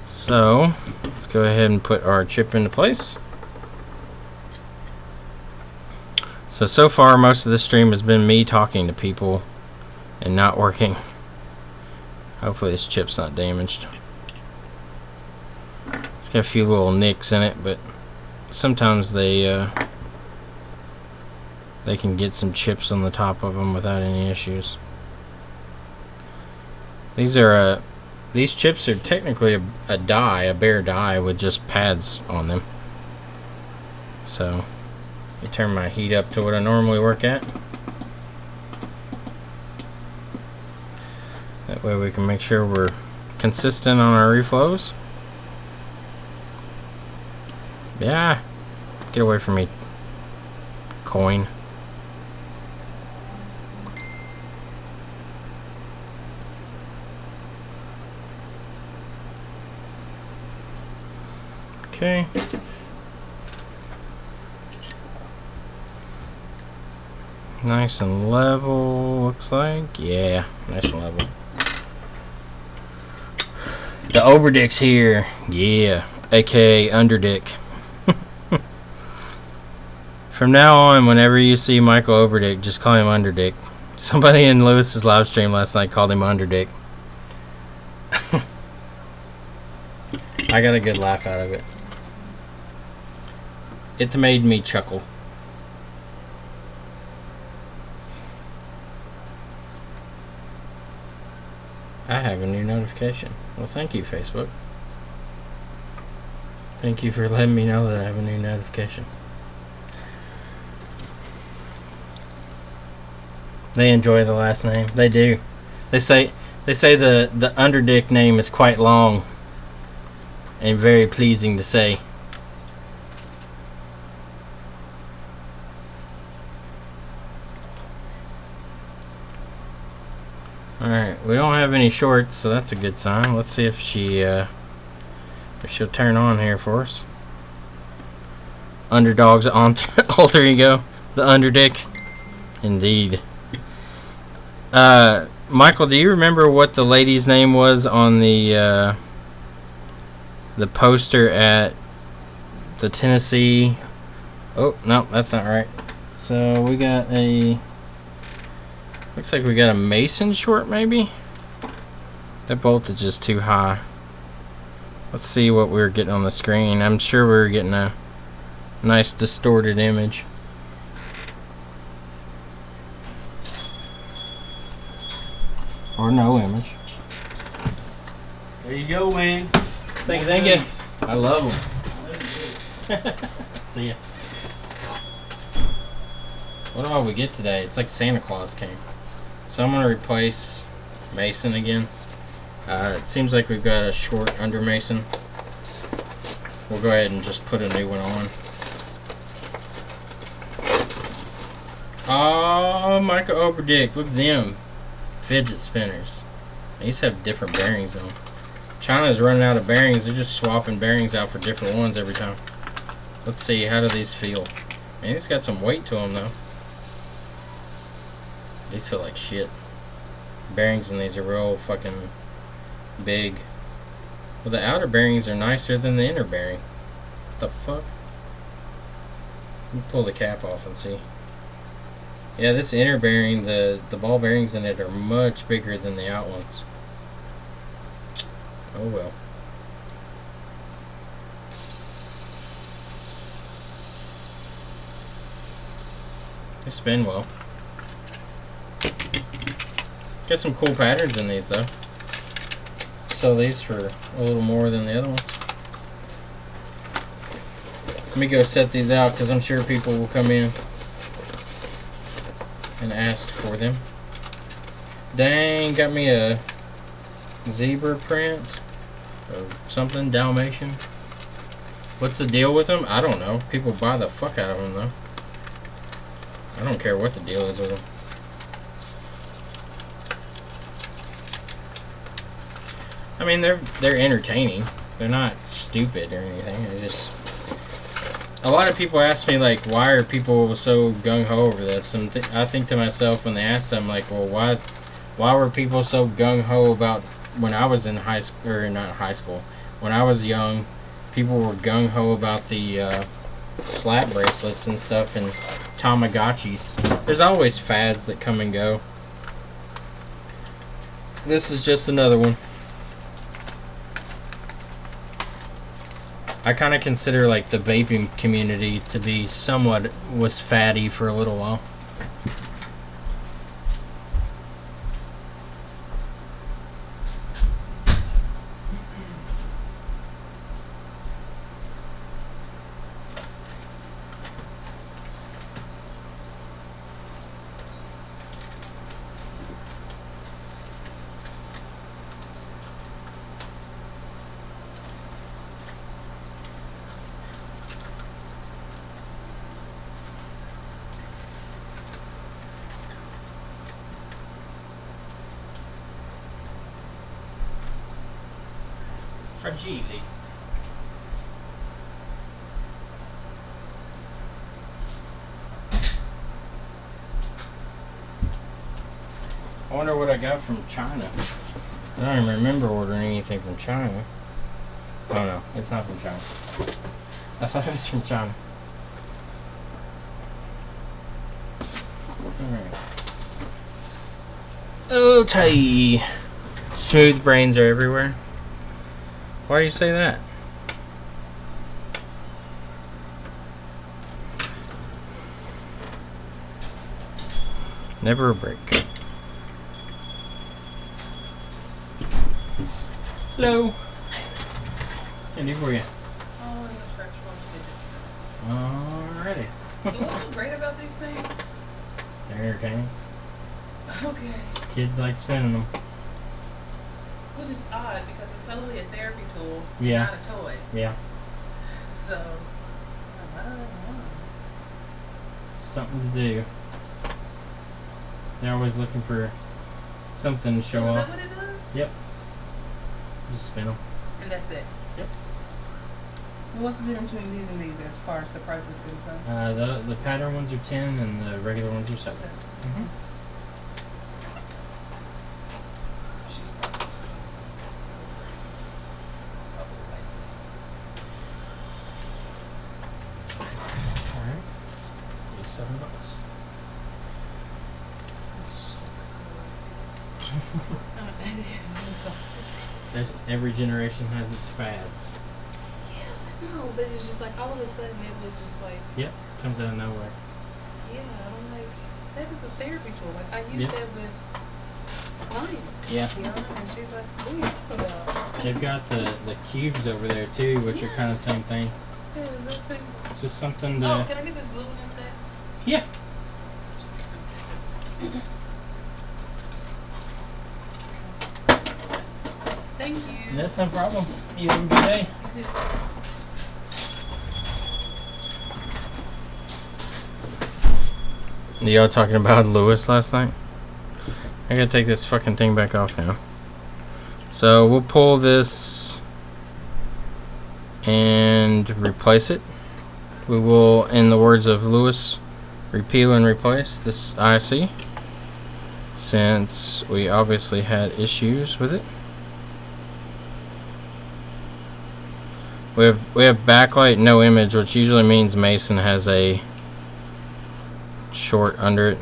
So, let's go ahead and put our chip into place. So far, most of this stream has been me talking to people and not working. Hopefully this chip's not damaged. It's got a few little nicks in it, but sometimes they can get some chips on the top of them without any issues. These chips are technically a die, a bare die with just pads on them. So, I turn my heat up to what I normally work at. That way we can make sure we're consistent on our reflows. Yeah, get away from me, coin. Okay. Nice and level, looks like. Yeah, nice and level. The overdick's here. Yeah, aka underdick. From now on, whenever you see Michael Overdick, just call him Underdick. Somebody in Lewis's live stream last night called him Underdick. I got a good laugh out of it. It made me chuckle. I have a new notification. Well, thank you, Facebook. Thank you for letting me know that I have a new notification. They enjoy the last name. They do. They say the Underdick name is quite long and very pleasing to say. Alright, we don't have any shorts, so that's a good sign. Let's see if she'll turn on here for us. Underdog's alter ego, the Underdick. Indeed. Michael, do you remember what the lady's name was on the poster at the Tennessee? Oh, no, that's not right. So we got a... Looks like we got a Mason short, maybe? That voltage is too high. Let's see what we're getting on the screen. I'm sure we're getting a nice distorted image. Or no image. There you go, Wayne. Thank you. I love them. See ya. What all we get today? It's like Santa Claus came. So I'm going to replace Mason again. It seems like we've got a short under Mason. We'll go ahead and just put a new one on. Oh, Michael Oberdick. Look at them. Fidget spinners. These have different bearings on them. China's running out of bearings. They're just swapping bearings out for different ones every time. Let's see. How do these feel? Man, these got some weight to them, though. These feel like shit. Bearings in these are real fucking big. Well, the outer bearings are nicer than the inner bearing. What the fuck? Let me pull the cap off and see. Yeah, this inner bearing, the ball bearings in it are much bigger than the out ones. Oh well. They spin well. Got some cool patterns in these though. Sell these for a little more than the other ones. Let me go set these out because I'm sure people will come in and ask for them. Dang, got me a zebra print or something, Dalmatian. What's the deal with them? I don't know. People buy the fuck out of them though. I don't care what the deal is with them. I mean, they're entertaining. They're not stupid or anything. It's just a lot of people ask me like, why are people so gung ho over this? And I think to myself when they ask them like, well, why were people so gung ho about when I was in high school or not high school? When I was young, people were gung ho about the slap bracelets and stuff and Tamagotchis. There's always fads that come and go. This is just another one. I kind of consider like the vaping community to be somewhat was fatty for a little while. Fragile. I wonder what I got from China. I don't even remember ordering anything from China. Oh no, it's not from China. I thought it was from China. Alright. Oh, tight. Smooth brains are everywhere. Why do you say that? Never a break. Hello. Can do for you. Oh, in the search for Alrighty. so what's great about these things? They're entertaining. Okay. Kids like spinning them. Which is odd because it's totally a therapy tool, Yeah. not a toy. Yeah. So, I don't know. Something to do. They're always looking for something to show Is off. that what it does? Yep. Just spin them. And that's it? Yep. Well, what's the difference between these and these as far as the price is concerned? The pattern ones are 10 and the regular ones are 7. Mm-hmm. Alright. $7. There's every generation has its fads. Yeah, I know, but it's just like all of a sudden it was just like, Yep, comes out of nowhere. yeah, I'm like, that is a therapy tool. Like I use Yep. that with a client. Yeah. You know, and she's like, what are you talking about? They've got the cubes over there too, which are kind of the same thing. Yeah, the exact same. It's just something to. Oh, can I get this blue one instead? Yeah. That's what I'm gonna say. Thank you. That's no problem. You have a good day. You too. Y'all talking about Lewis last night? I gotta take this fucking thing back off now. So we'll pull this and replace it. We will, in the words of Lewis, repeal and replace this IC since we obviously had issues with it. We have backlight, no image, which usually means Mason has a short under it.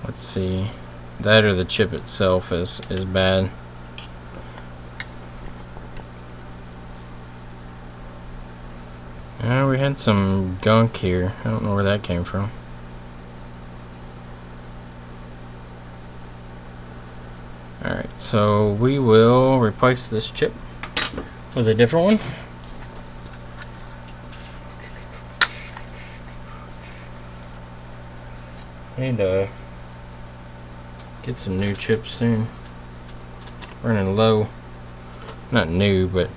Let's see. That or the chip itself is bad. We had some gunk here. I don't know where that came from. Alright, so we will replace this chip. with a different one. Need to get some new chips soon. Running low. Not new, but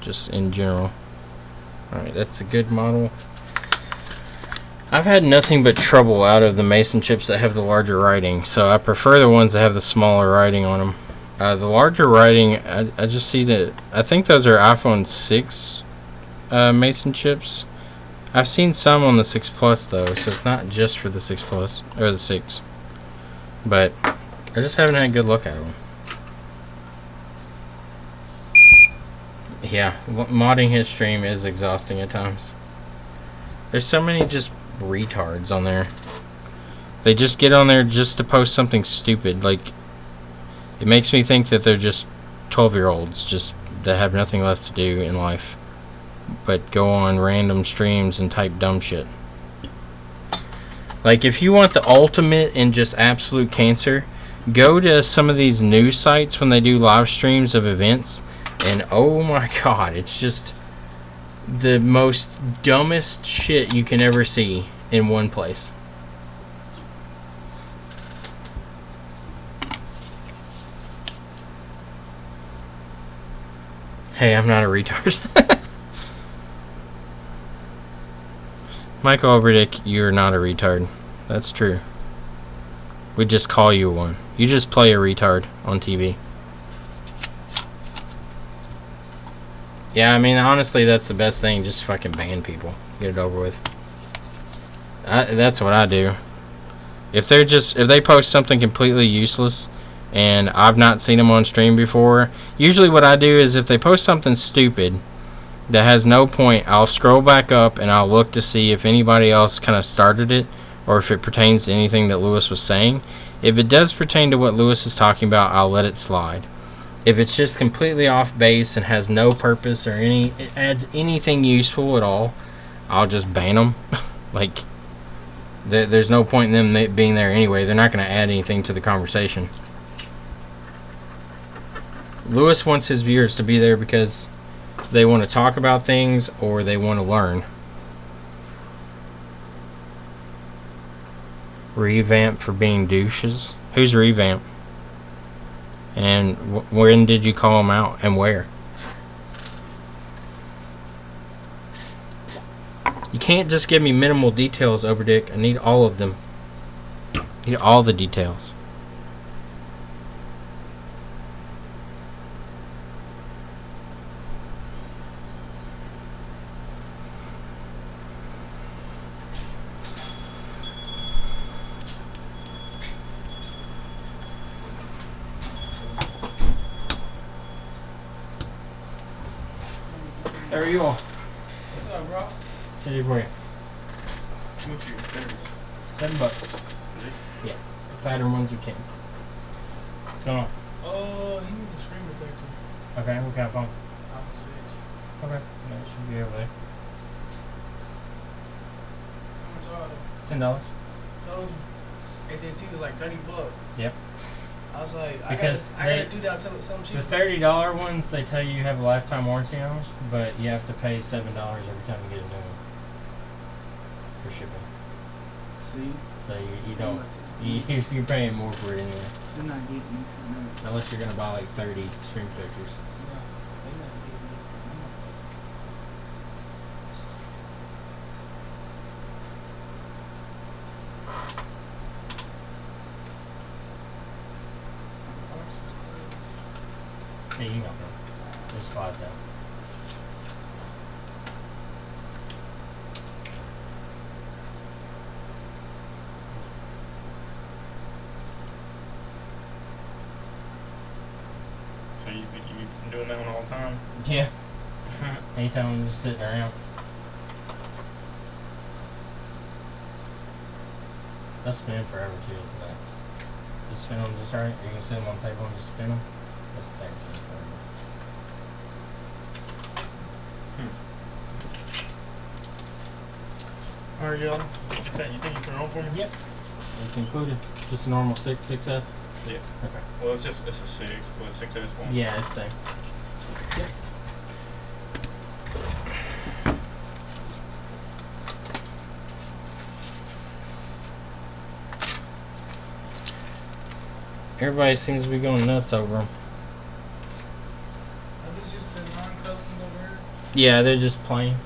just in general. Alright, that's a good model. I've had nothing but trouble out of the Mason chips that have the larger writing, so I prefer the ones that have the smaller writing on them. The larger writing, I just see that, I think those are iPhone 6 Mason chips. I've seen some on the 6 Plus though, so it's not just for the 6 Plus, or the 6. But I just haven't had a good look at them. Yeah, modding his stream is exhausting at times. There's so many just retards on there. They just get on there just to post something stupid. Like, it makes me think that they're just 12-year-olds just that have nothing left to do in life but go on random streams and type dumb shit. Like, if you want the ultimate in just absolute cancer, go to some of these news sites when they do live streams of events, and oh my god, it's just the most dumbest shit you can ever see in one place. Hey, I'm not a retard. Michael Overdick, you're not a retard. That's true. We just call you one. You just play a retard on TV. Yeah, I mean, honestly, that's the best thing. Just fucking ban people. Get it over with. That's what I do. If they post something completely useless and I've not seen them on stream before, usually what I do is if they post something stupid that has no point, I'll scroll back up and I'll look to see if anybody else kind of started it or if it pertains to anything that Lewis was saying. If it does pertain to what Lewis is talking about, I'll let it slide. If it's just completely off base and has no purpose or it adds anything useful at all, I'll just ban them. Like, there's no point in them being there anyway. They're not going to add anything to the conversation. Lewis wants his viewers to be there because they want to talk about things or they want to learn. Revamp for being douches? Who's Revamp? And when did you call them out and where? You can't just give me minimal details, Overdick. I need all of them. I need all the details. There you are. What's up, bro? Get it for you. How much are your fingers? $7. Yeah. The fatter ones are 10. What's going on? He needs a screen protector. Okay, what kind of phone? iPhone 6. Okay. That should be over there. How much are they? $10. Told you. AT&T was like $30. Yep. I was like, Because I gotta do that till it's something cheap. The $30 ones, they tell you have a lifetime warranty on them, but you have to pay $7 every time you get a new one for shipping. See? So you don't, you're paying more for it anyway. They're not getting me for that. Unless you're going to buy like 30 screen protectors. No, they're not getting me for that. Yeah, you know. Just slide that. So you've been doing that one all the time? Yeah. Anytime I'm just sitting around. They'll spin forever too, it's nuts. You spin them just right, you can sit them on the table and just spin them. This thing's spin forever. Alright, y'all. You think you turn it on for me? Yep. It's included. Just a normal 6S? Yeah. Okay. Well, it's a 6, but 6S one. Yeah, it's the same. Yep. Everybody seems to be going nuts over them. Are these just the non-colors over here? Yeah, they're just plain.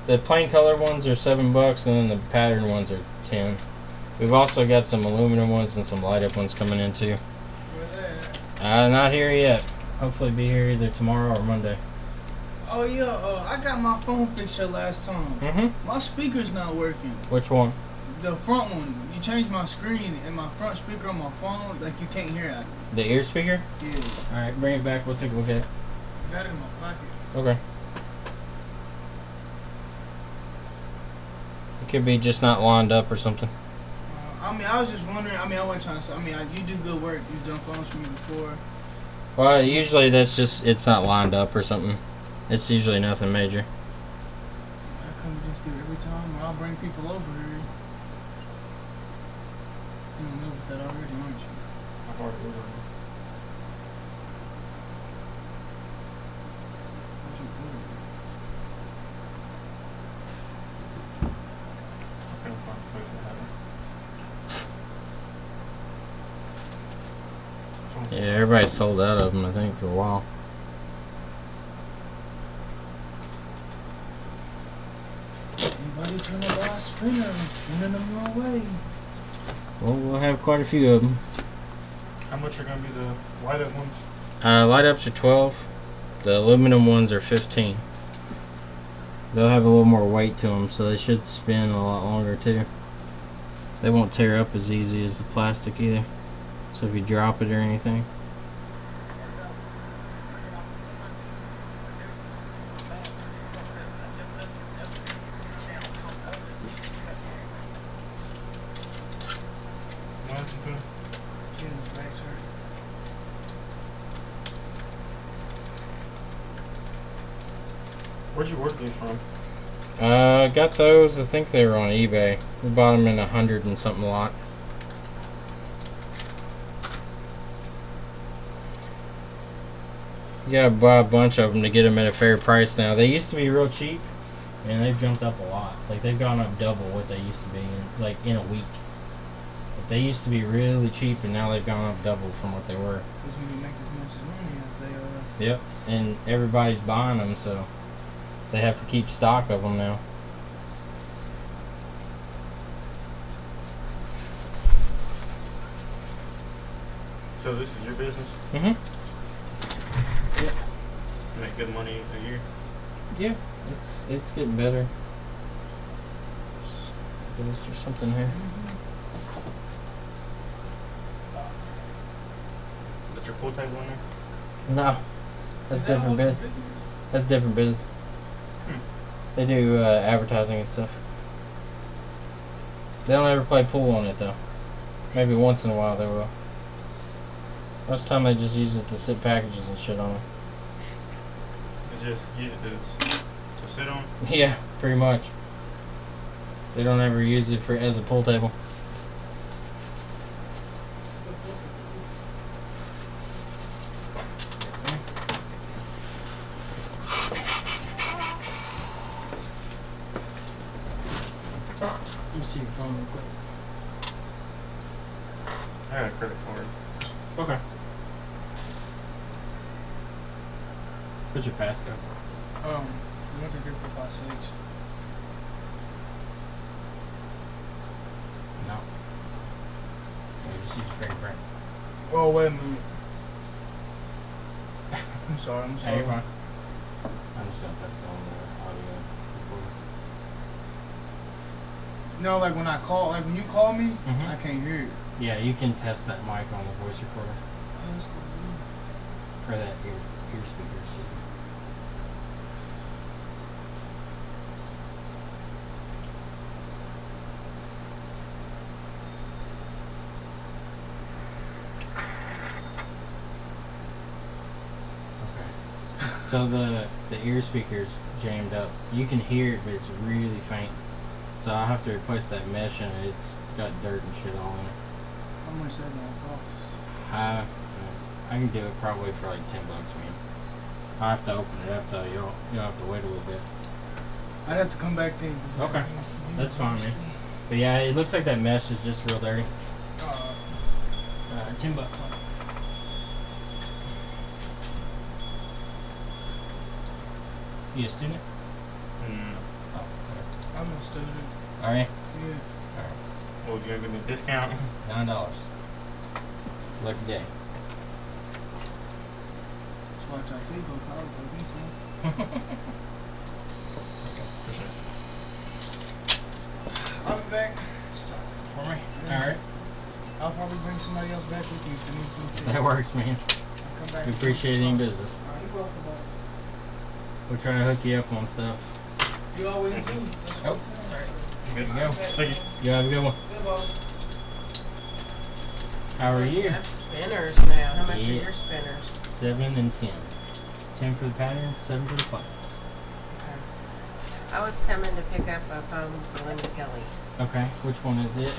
The plain color ones are $7, and then the pattern ones are 10. We've also got some aluminum ones and some light up ones coming in too. Where they at? Not here yet. Hopefully be here either tomorrow or Monday. Oh yeah, I got my phone fixture last time. Mm-hmm. My speaker's not working. Which one? The front one. You changed my screen and my front speaker on my phone, like you can't hear it. The ear speaker? Yeah. Alright, bring it back. We'll take a look at it. I got it in my pocket. Okay. It could be just not lined up or something. I was just wondering. I wasn't trying to say. You do good work. You've done phones for me before. Well, usually that's just, it's not lined up or something. It's usually nothing major. How come you just do it every time? Or I'll bring people over here. You don't know about that already, aren't you? I've already ordered them. What you doing? I couldn't find a place to have them. Yeah, everybody sold out of them, I think, for a while. Anybody trying to buy a spinner? I'm sending them your way. Well, we'll have quite a few of them. How much are going to be the light up ones? Light ups are 12. The aluminum ones are 15. They'll have a little more weight to them, so they should spin a lot longer too. They won't tear up as easy as the plastic either. So if you drop it or anything. What happened to them? Getting his back's hurt. Where'd you order these from? Got those. I think they were on eBay. We bought them in 100 and something lot. You gotta buy a bunch of them to get them at a fair price now. They used to be real cheap, and they've jumped up a lot. Like, they've gone up double what they used to be in a week. But they used to be really cheap, and now they've gone up double from what they were. Because when you make as much money as they are. Yep, and everybody's buying them, so they have to keep stock of them now. So this is your business? Mm-hmm. You make good money a year? Yeah, it's getting better. There's just something here. Is your pool table in there? No, that's different business. That's different business. Hmm. They do advertising and stuff. They don't ever play pool on it though. Maybe once in a while they will. Most of the time they just use it to sit packages and shit on it. It's just use it to sit on? Yeah, pretty much. They don't ever use it as a pool table. Let me see your phone real quick. I got a credit card. Okay. What's your passcode? You want to do for class 6? No. Just use your credit card. Oh, wait a minute. I'm sorry. Hey, you're fine. I'm just gonna test on the audio recorder. No, like when I call, like when you call me, Mhm. I can't hear it. Yeah, you can test that mic on the voice recorder. Oh, that's cool. Or that ear speaker. So. So the ear speaker's jammed up. You can hear it, but it's really faint. So I have to replace that mesh, and it's got dirt and shit all in it. How much that gonna cost? I can do it probably for like $10, man. I have to open it up though. You'll have to wait a little bit. I'd have to come back then. Okay, that's fine, man. But yeah, it looks like that mesh is just real dirty. $10 on it. You a student? Oh, okay. I'm a student. Are you? Yeah. Alright. Well, you gonna give me a discount? $9. Lucky day. That's why I try to tell you go to college. Like me, son. I'll be back. For me? Alright. I'll probably bring somebody else back with me if they need some. That works, man. I'll come back. We appreciate any business. You're welcome. We're trying to hook you up on stuff. You always do. That's what Oh, I'm saying. sorry. Good to Go. Thank you. You have a good one. See you, boss. How are you? I have spinners now. How much are Yeah. your spinners? 7 and 10. 10 for the pattern, 7 for the plans. Okay. I was coming to pick up a phone for Linda Kelly. Okay, which one is it?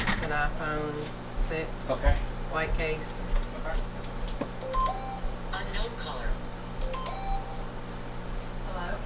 It's an iPhone 6. Okay. White case. Unknown caller. Hello?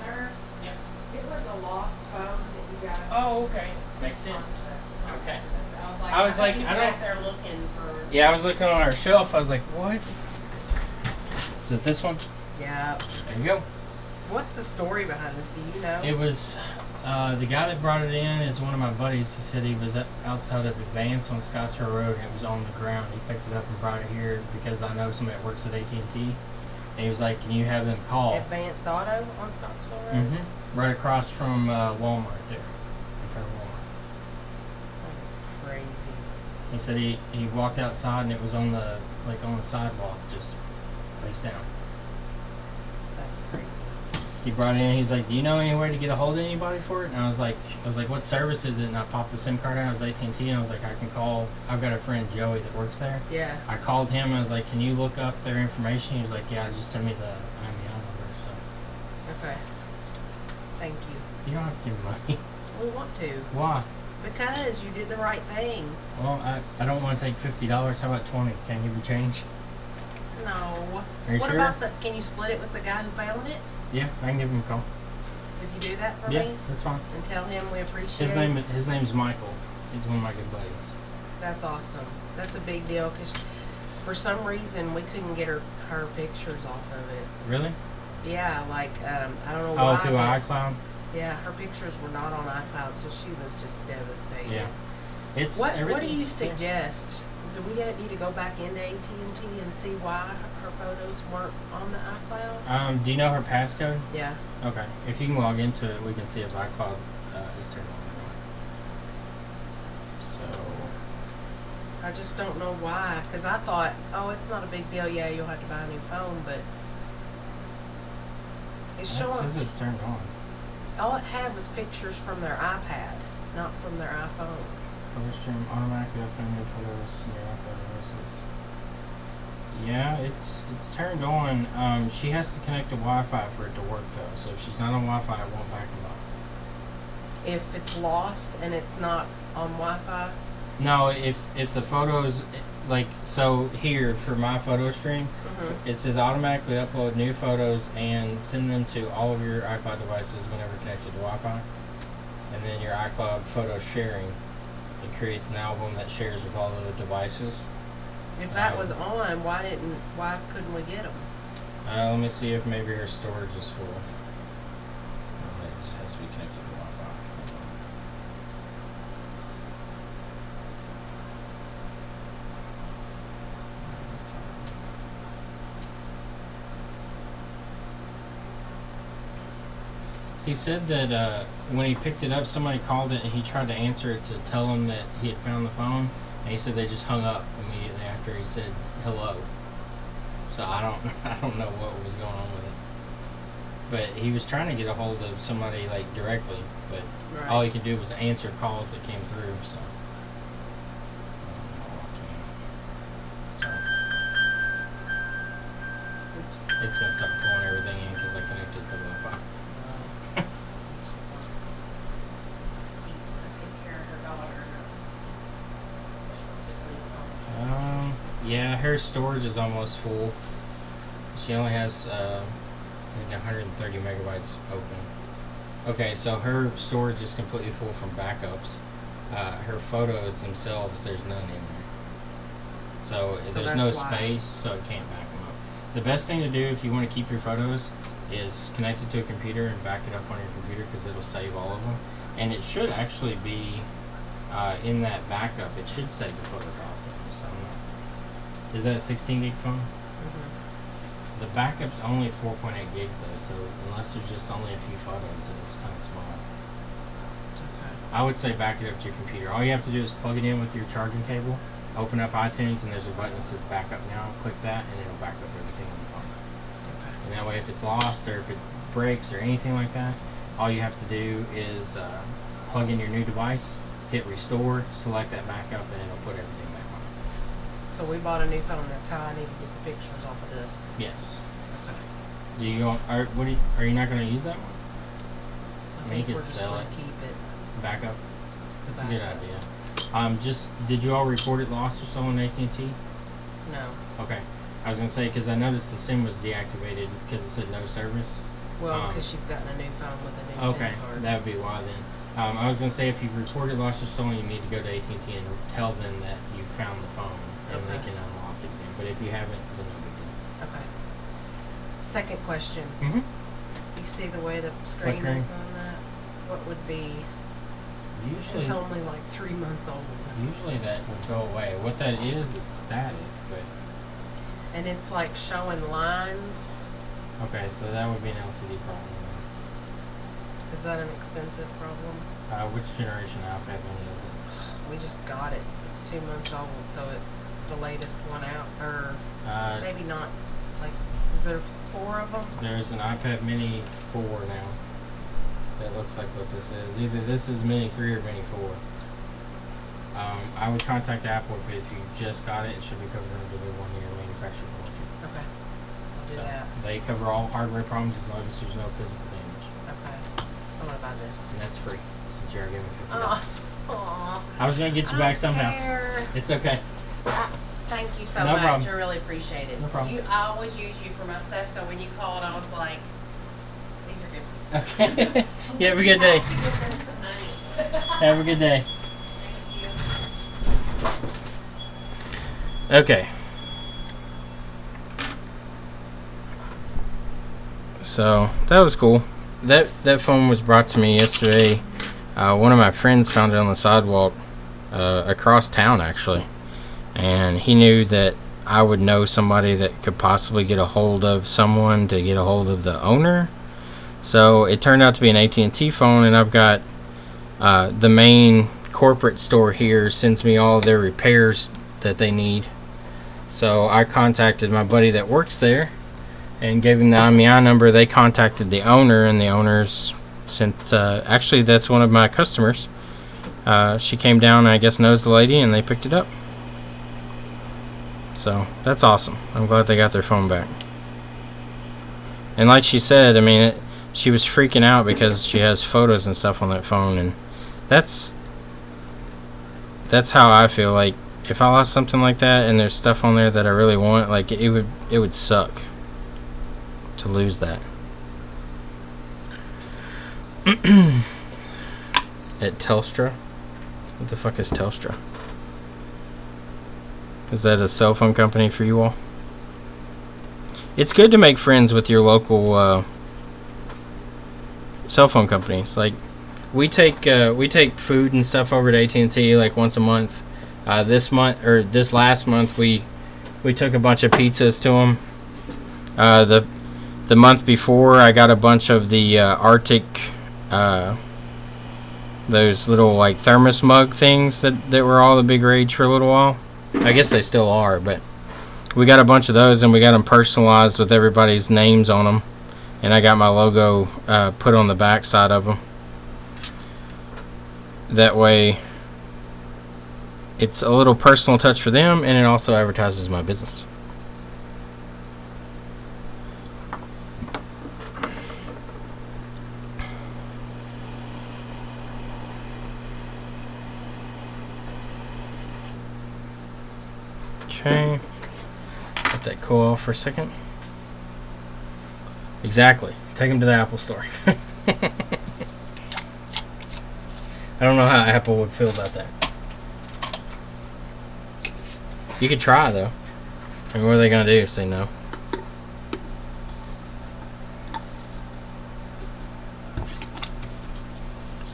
Sir? Yep. It was a lost phone that you guys. Oh, okay. Makes sense. Okay. I was like, I he's don't- back there looking for. Yeah, I was looking on our shelf. I was like, what? Is it this one? Yeah. There you go. What's the story behind this? Do you know? It was the guy that brought it in is one of my buddies. He said he was outside of Advance on Scottsdale Road. And it was on the ground. He picked it up and brought it here because I know somebody that works at AT&T. And he was like, "Can you have them call?" Advanced Auto on Scottsville Road. Mm-hmm. Right across from Walmart there, in front of Walmart. That is crazy. He said he walked outside and it was on the sidewalk, just face down. That's crazy. He brought it in. He's like, "Do you know any way to get a hold of anybody for it?" And I was like, "What service is it?" And I popped the SIM card out. It was AT&T, and I was like, "I can call." I've got a friend Joey that works there. Yeah. I called him. And I was like, "Can you look up their information?" He was like, "Yeah, just send me the IMEI number." So Okay. Thank you. you don't have to give me money. We want to Why? because you did the right thing. Well, I don't want to take $50. How about 20? Can you give me change? No. Are you What sure? about the? Can you split it with the guy who found it? Yeah, I can give him a call. Could you do that for Yeah, me that's fine. and tell him we appreciate His name's Michael. He's one of my good buddies. That's awesome. That's a big deal because for some reason we couldn't get her pictures off of it. Really? Yeah, like I don't know why. Oh, through but- iCloud? Yeah, her pictures were not on iCloud, so she was just devastated. Yeah. It's What do you everything's- suggest? Do we need to go back into AT&T and see why her photos weren't on the iCloud? Do you know her passcode? Yeah. Okay. If you can log into it, we can see if iCloud is turned on or not. So, I just don't know why. Because I thought, oh, it's not a big deal. Yeah, you'll have to buy a new phone, but it's it showing. says it's turned on. All it had was pictures from their iPad, not from their iPhone. Photo stream automatically uploading new photos in your iPhone devices. Yeah, it's turned on. She has to connect to Wi-Fi for it to work though. So if she's not on Wi-Fi, it won't back them up. If it's lost and it's not on Wi-Fi, No, if the photos, like, so here for my photo stream, it says automatically upload new photos and send them to all of your iCloud devices whenever connected to Wi-Fi. And then your iCloud photo sharing It creates an album that shares with all the devices. If that was on, why couldn't we get them? Let me see if maybe her storage is full. It has to be connected to Wi-Fi. He said that when he picked it up, somebody called it and he tried to answer it to tell him that he had found the phone, and he said they just hung up immediately after he said hello. So I don't know what was going on with it. But he was trying to get a hold of somebody like directly, but Right. all he could do was answer calls that came through. So. Oops. It's gonna start pulling everything in because I connected to Wi-Fi. Yeah, her storage is almost full. She only has I think 130 megabytes open. Okay, so her storage is completely full from backups. Her photos themselves, there's none in there. So there's no that's why. space, so it can't back them up. The best thing to do if you want to keep your photos is connect it to a computer and back it up on your computer because it'll save all of them. And it should actually be in that backup. It should save the photos also. So I'm not. Is that a 16 gig phone? Mm-hmm. The backup's only 4.8 gigs though, so unless there's just only a few photos, then it's kind of small. Okay. I would say back it up to your computer. All you have to do is plug it in with your charging cable, open up iTunes, and there's a button that says backup now. Click that, and it'll back up everything on the phone. Okay. And that way, if it's lost or if it breaks or anything like that, all you have to do is plug in your new device, hit restore, select that backup, and it'll put everything back on. So we bought a new phone. That's how I need to get the pictures off of this. Yes. Okay. Do you go? Are you not going to use that one? I mean, you think could we're just sell gonna it. keep it. Backup. to That's a good backup. idea. Did you all report it lost or stolen AT&T? No. Okay. I was gonna say because I noticed the SIM was deactivated because it said no service. Well, because she's gotten a new phone with a new Okay, SIM card. that would be why then. I was gonna say if you reported lost or stolen, you need to go to AT&T and tell them that you found the phone and they Okay. can unlock it again. But if you haven't, then no big deal. Okay. Second question. Mm-hmm. You see the way the screen Flickering. is on that? What would be? This is Usually, only like 3 months old, usually that will go away. What that is static, but and it's like showing lines. okay, so that would be an LCD problem. Is that an expensive problem? Which generation iPad mini is it? We just got it. It's 2 months old, so it's the latest one out, or maybe not. Like, is there 4 of them? There's an iPad mini 4 now. That looks like what this is. Either this is mini 3 or mini 4. I would contact Apple if you just got it. It should be covered under the 1-year manufacturer warranty. Okay, I'll do So that. they cover all hardware problems as long as there's no physical damage. Okay, I'm gonna buy this. And that's free since you're giving me $50. Aw. I was gonna get you back somehow. Care. It's okay. Thank you so No much. problem. I really appreciate it. No problem. I always use you for my stuff, so when you called, I was like, these are good. Okay. You have a good day. You give them some money. Have a good day. Thank you. Okay. So that was cool. That phone was brought to me yesterday. One of my friends found it on the sidewalk across town, actually, and he knew that I would know somebody that could possibly get a hold of someone to get a hold of the owner. So it turned out to be an AT&T phone, and I've got the main corporate store here sends me all their repairs that they need. So I contacted my buddy that works there and gave him the IMEI number. They contacted the owner, and the owners sent, actually that's one of my customers. She came down and I guess knows the lady, and they picked it up. So that's awesome. I'm glad they got their phone back. And like she said, I mean, she was freaking out because she has photos and stuff on that phone, and that's how I feel. Like if I lost something like that and there's stuff on there that I really want, like it would suck to lose that. At Telstra, What the fuck is Telstra? Is that a cell phone company for you all? It's good to make friends with your local cell phone companies. Like, we take food and stuff over to AT&T like once a month. This last month we took a bunch of pizzas to them. The month before, I got a bunch of the Arctic, those little like thermos mug things that were all the big rage for a little while. I guess they still are, but we got a bunch of those and we got them personalized with everybody's names on them. And I got my logo put on the back side of them. That way, it's a little personal touch for them, and it also advertises my business. Okay, let that cool off for a second. Exactly. Take them to the Apple store. I don't know how Apple would feel about that. You could try, though. I mean, what are they going to do? Say no?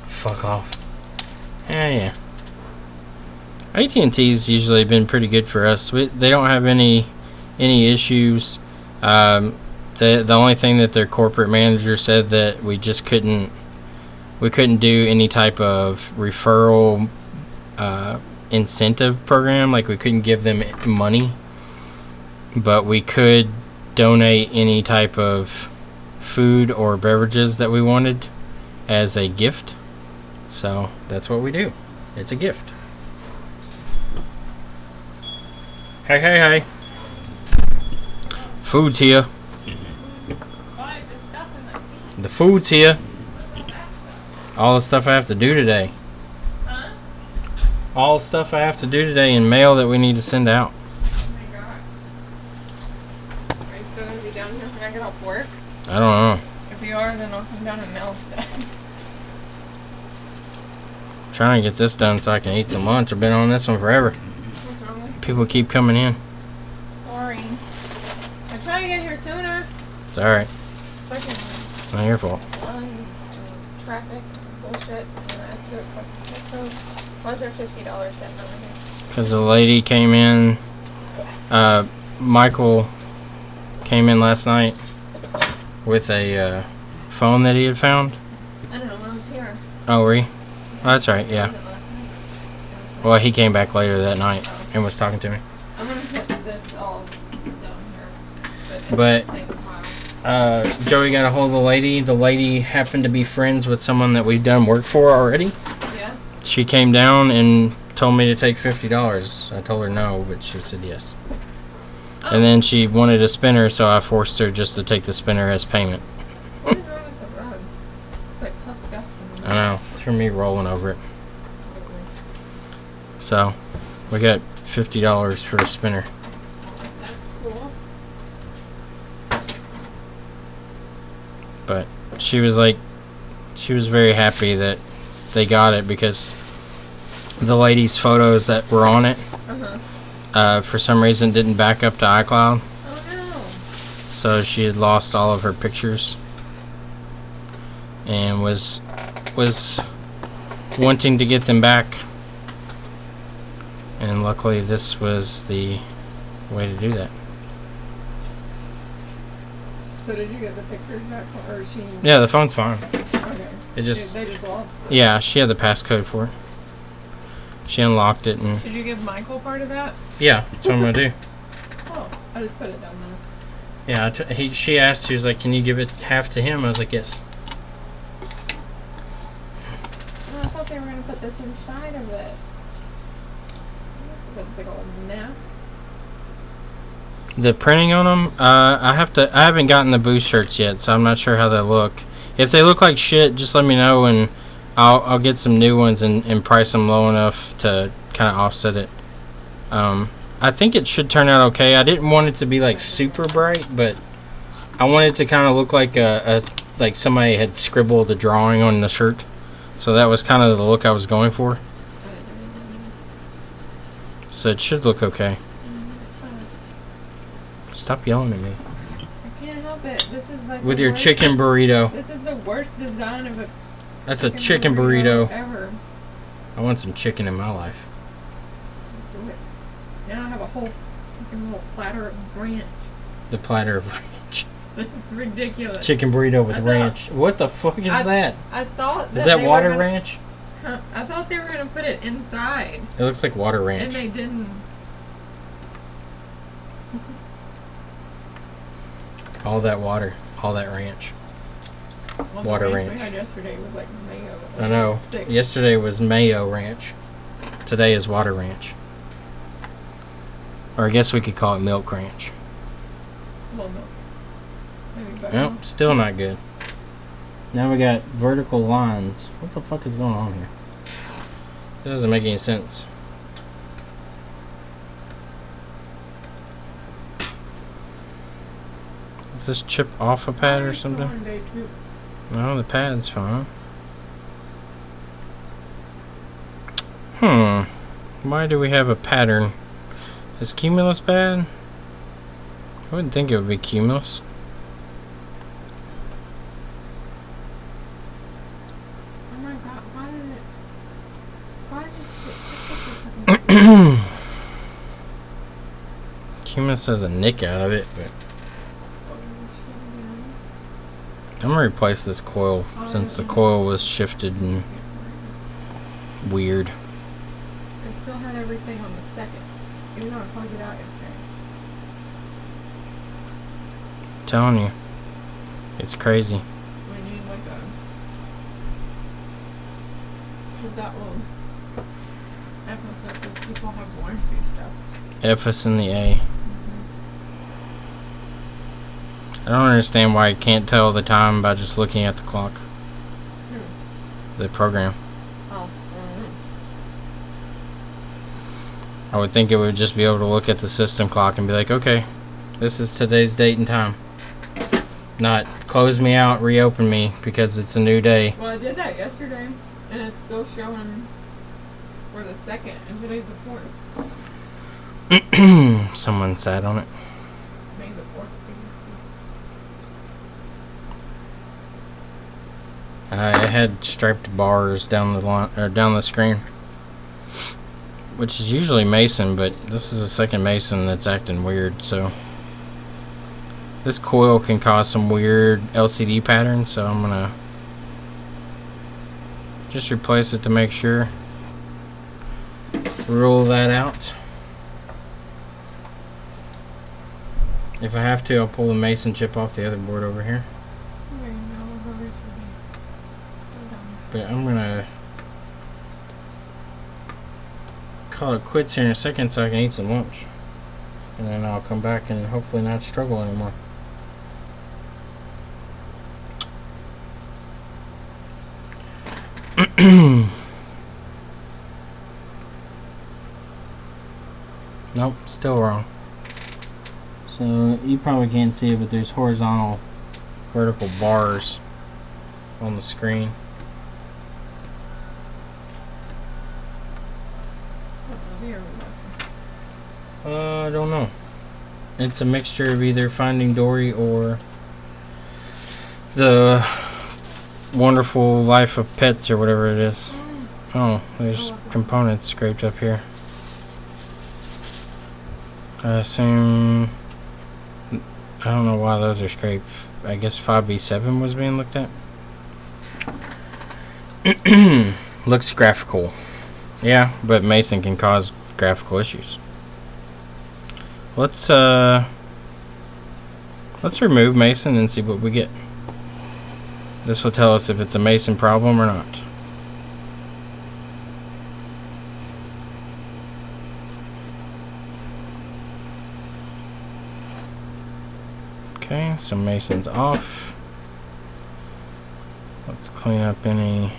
Fuck off. Yeah. AT&T's usually been pretty good for us. They don't have any issues. The only thing that their corporate manager said that we just couldn't do any type of referral incentive program. Like, we couldn't give them money, but we could donate any type of food or beverages that we wanted as a gift. So that's what we do. It's a gift. Hey. Food's here. The food's here. All the stuff I have to do today. Huh? All the stuff I have to do today in mail that we need to send out. Oh my gosh. Are you still going to be down here when I get off work? I don't know. If you are, then I'll come down and mail stuff. Trying to get this done so I can eat some lunch. I've been on this one forever. What's wrong with you? People keep coming in. Sorry. I tried to get here sooner. It's alright. Fucking It's not your fault. traffic bullshit. And I have to do it fucking Why is there $50 sitting over here? Because the lady came in. Michael came in last night with a phone that he had found. I don't know when I was here. Oh, were you? Oh, that's right, yeah. Was it last night? Well, he came back later that night and was talking to me. I'm gonna put this all down here. But- It's the same pile. Joey got a hold of the lady. The lady happened to be friends with someone that we've done work for already. Yeah? She came down and told me to take $50. I told her no, but she said yes. Oh. And then she wanted a spinner, so I forced her just to take the spinner as payment. What is wrong with the rug? It's like puffed up. I know. It's for me rolling over it. So, we got $50 for a spinner. That's cool. But she was very happy that they got it because the lady's photos that were on it, for some reason didn't back up to iCloud. Oh no. So she had lost all of her pictures and was wanting to get them back. And luckily this was the way to do that. So did you get the pictures back, or she? Yeah, the phone's fine. Okay. It just, They just lost it. yeah, she had the passcode for it. She unlocked it and, Did you give Michael part of that? yeah, that's what I'm gonna do. Oh, I just put it down there. Yeah, she asked, she was like, can you give it half to him? I was like, yes. Oh, I thought they were gonna put this inside of it. This is a big old mess. The printing on them, I haven't gotten the boost shirts yet, so I'm not sure how they look. If they look like shit, just let me know and I'll get some new ones and price them low enough to kind of offset it. I think it should turn out okay. I didn't want it to be like super bright, but I wanted it to kind of look like like somebody had scribbled a drawing on the shirt. So that was kind of the look I was going for. so it should look okay. Stop yelling at me. I can't help it. This is like With the your worst, chicken burrito. This is the worst design of a That's a chicken burrito. ever. I want some chicken in my life. Do it. Now I have a whole fucking little platter of ranch. The platter of ranch. This is ridiculous. Chicken burrito with I thought- ranch. What the fuck is that? I thought Is that they were water gonna- ranch? Huh, I thought they were gonna put it inside, It looks like water and ranch. they didn't. All that water. All that ranch. Well, Water the ranch ranch. we had yesterday was like mayo. It I was know. thick. Yesterday was mayo ranch. Today is water ranch. Or I guess we could call it milk ranch. Well, no. Maybe better. Nope, still not good. Now we got vertical lines. What the fuck is going on here? It doesn't make any sense. Does this chip off a pad or something? One day too. No, the pad's fine. Why do we have a pattern? Is Cumulus bad? I wouldn't think it would be Cumulus. Oh my god, why did it... Why did it stick? Cumulus has a nick out of it, but I'm gonna replace this coil since the coil was shifted and weird. I still had everything on the second, even though I closed it out yesterday. Telling you, it's crazy. We need like a... Cause that will... Because people have warranty stuff. F's in the A. I don't understand why I can't tell the time by just looking at the clock. The program. Oh. I would think it would just be able to look at the system clock and be like, okay, this is today's date and time. Not close me out, reopen me because it's a new day. Well, I did that yesterday, and it's still showing for the second, and today's the 4th. Someone sat on it. May the 4th. It had striped bars down the line, or down the screen, which is usually Mason, but this is the second Mason that's acting weird. So this coil can cause some weird LCD patterns. So I'm gonna just replace it to make sure. Rule that out. If I have to, I'll pull the Mason chip off the other board over here. But I'm gonna call it quits here in a second so I can eat some lunch. And then I'll come back and hopefully not struggle anymore. Nope, still wrong. So you probably can't see it, but there's horizontal vertical bars on the screen. I don't know. It's a mixture of either Finding Dory or The Wonderful Life of Pets or whatever it is. Oh, there's components scraped up here. I assume... I don't know why those are scraped. I guess 5B7 was being looked at. Looks graphical. Yeah, but Mason can cause graphical issues. Let's remove Mason and see what we get. This will tell us if it's a Mason problem or not. Okay, so Mason's off. Let's clean up any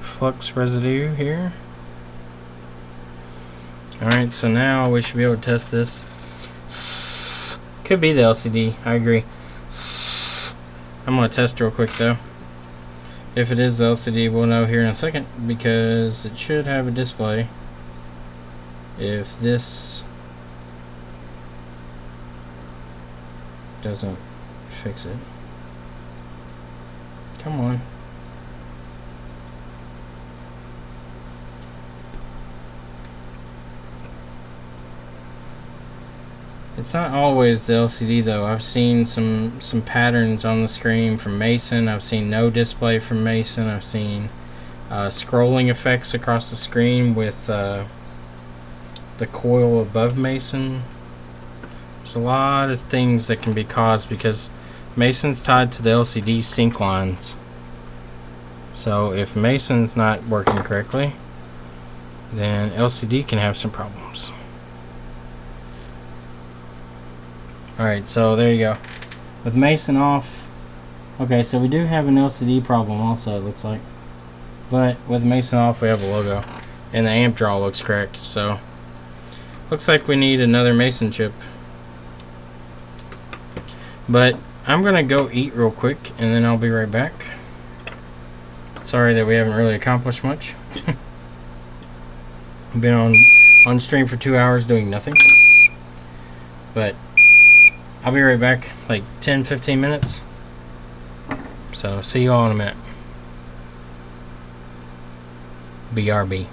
flux residue here. Alright, so now we should be able to test this. Could be the LCD, I agree. I'm going to test real quick though. If it is the LCD, we'll know here in a second because it should have a display. If this doesn't fix it. Come on. It's not always the LCD though. I've seen some patterns on the screen from Mason. I've seen no display from Mason. I've seen scrolling effects across the screen with the coil above Mason. There's a lot of things that can be caused because Mason's tied to the LCD sync lines. So if Mason's not working correctly, then LCD can have some problems. Alright, so there you go. With Mason off, okay, so we do have an LCD problem also, it looks like. But with Mason off, we have a logo. And the amp draw looks correct, so looks like we need another Mason chip. But I'm gonna go eat real quick and then I'll be right back. Sorry that we haven't really accomplished much. I've been on stream for 2 hours doing nothing. But I'll be right back, like 10-15 minutes. So see you all in a minute. BRB.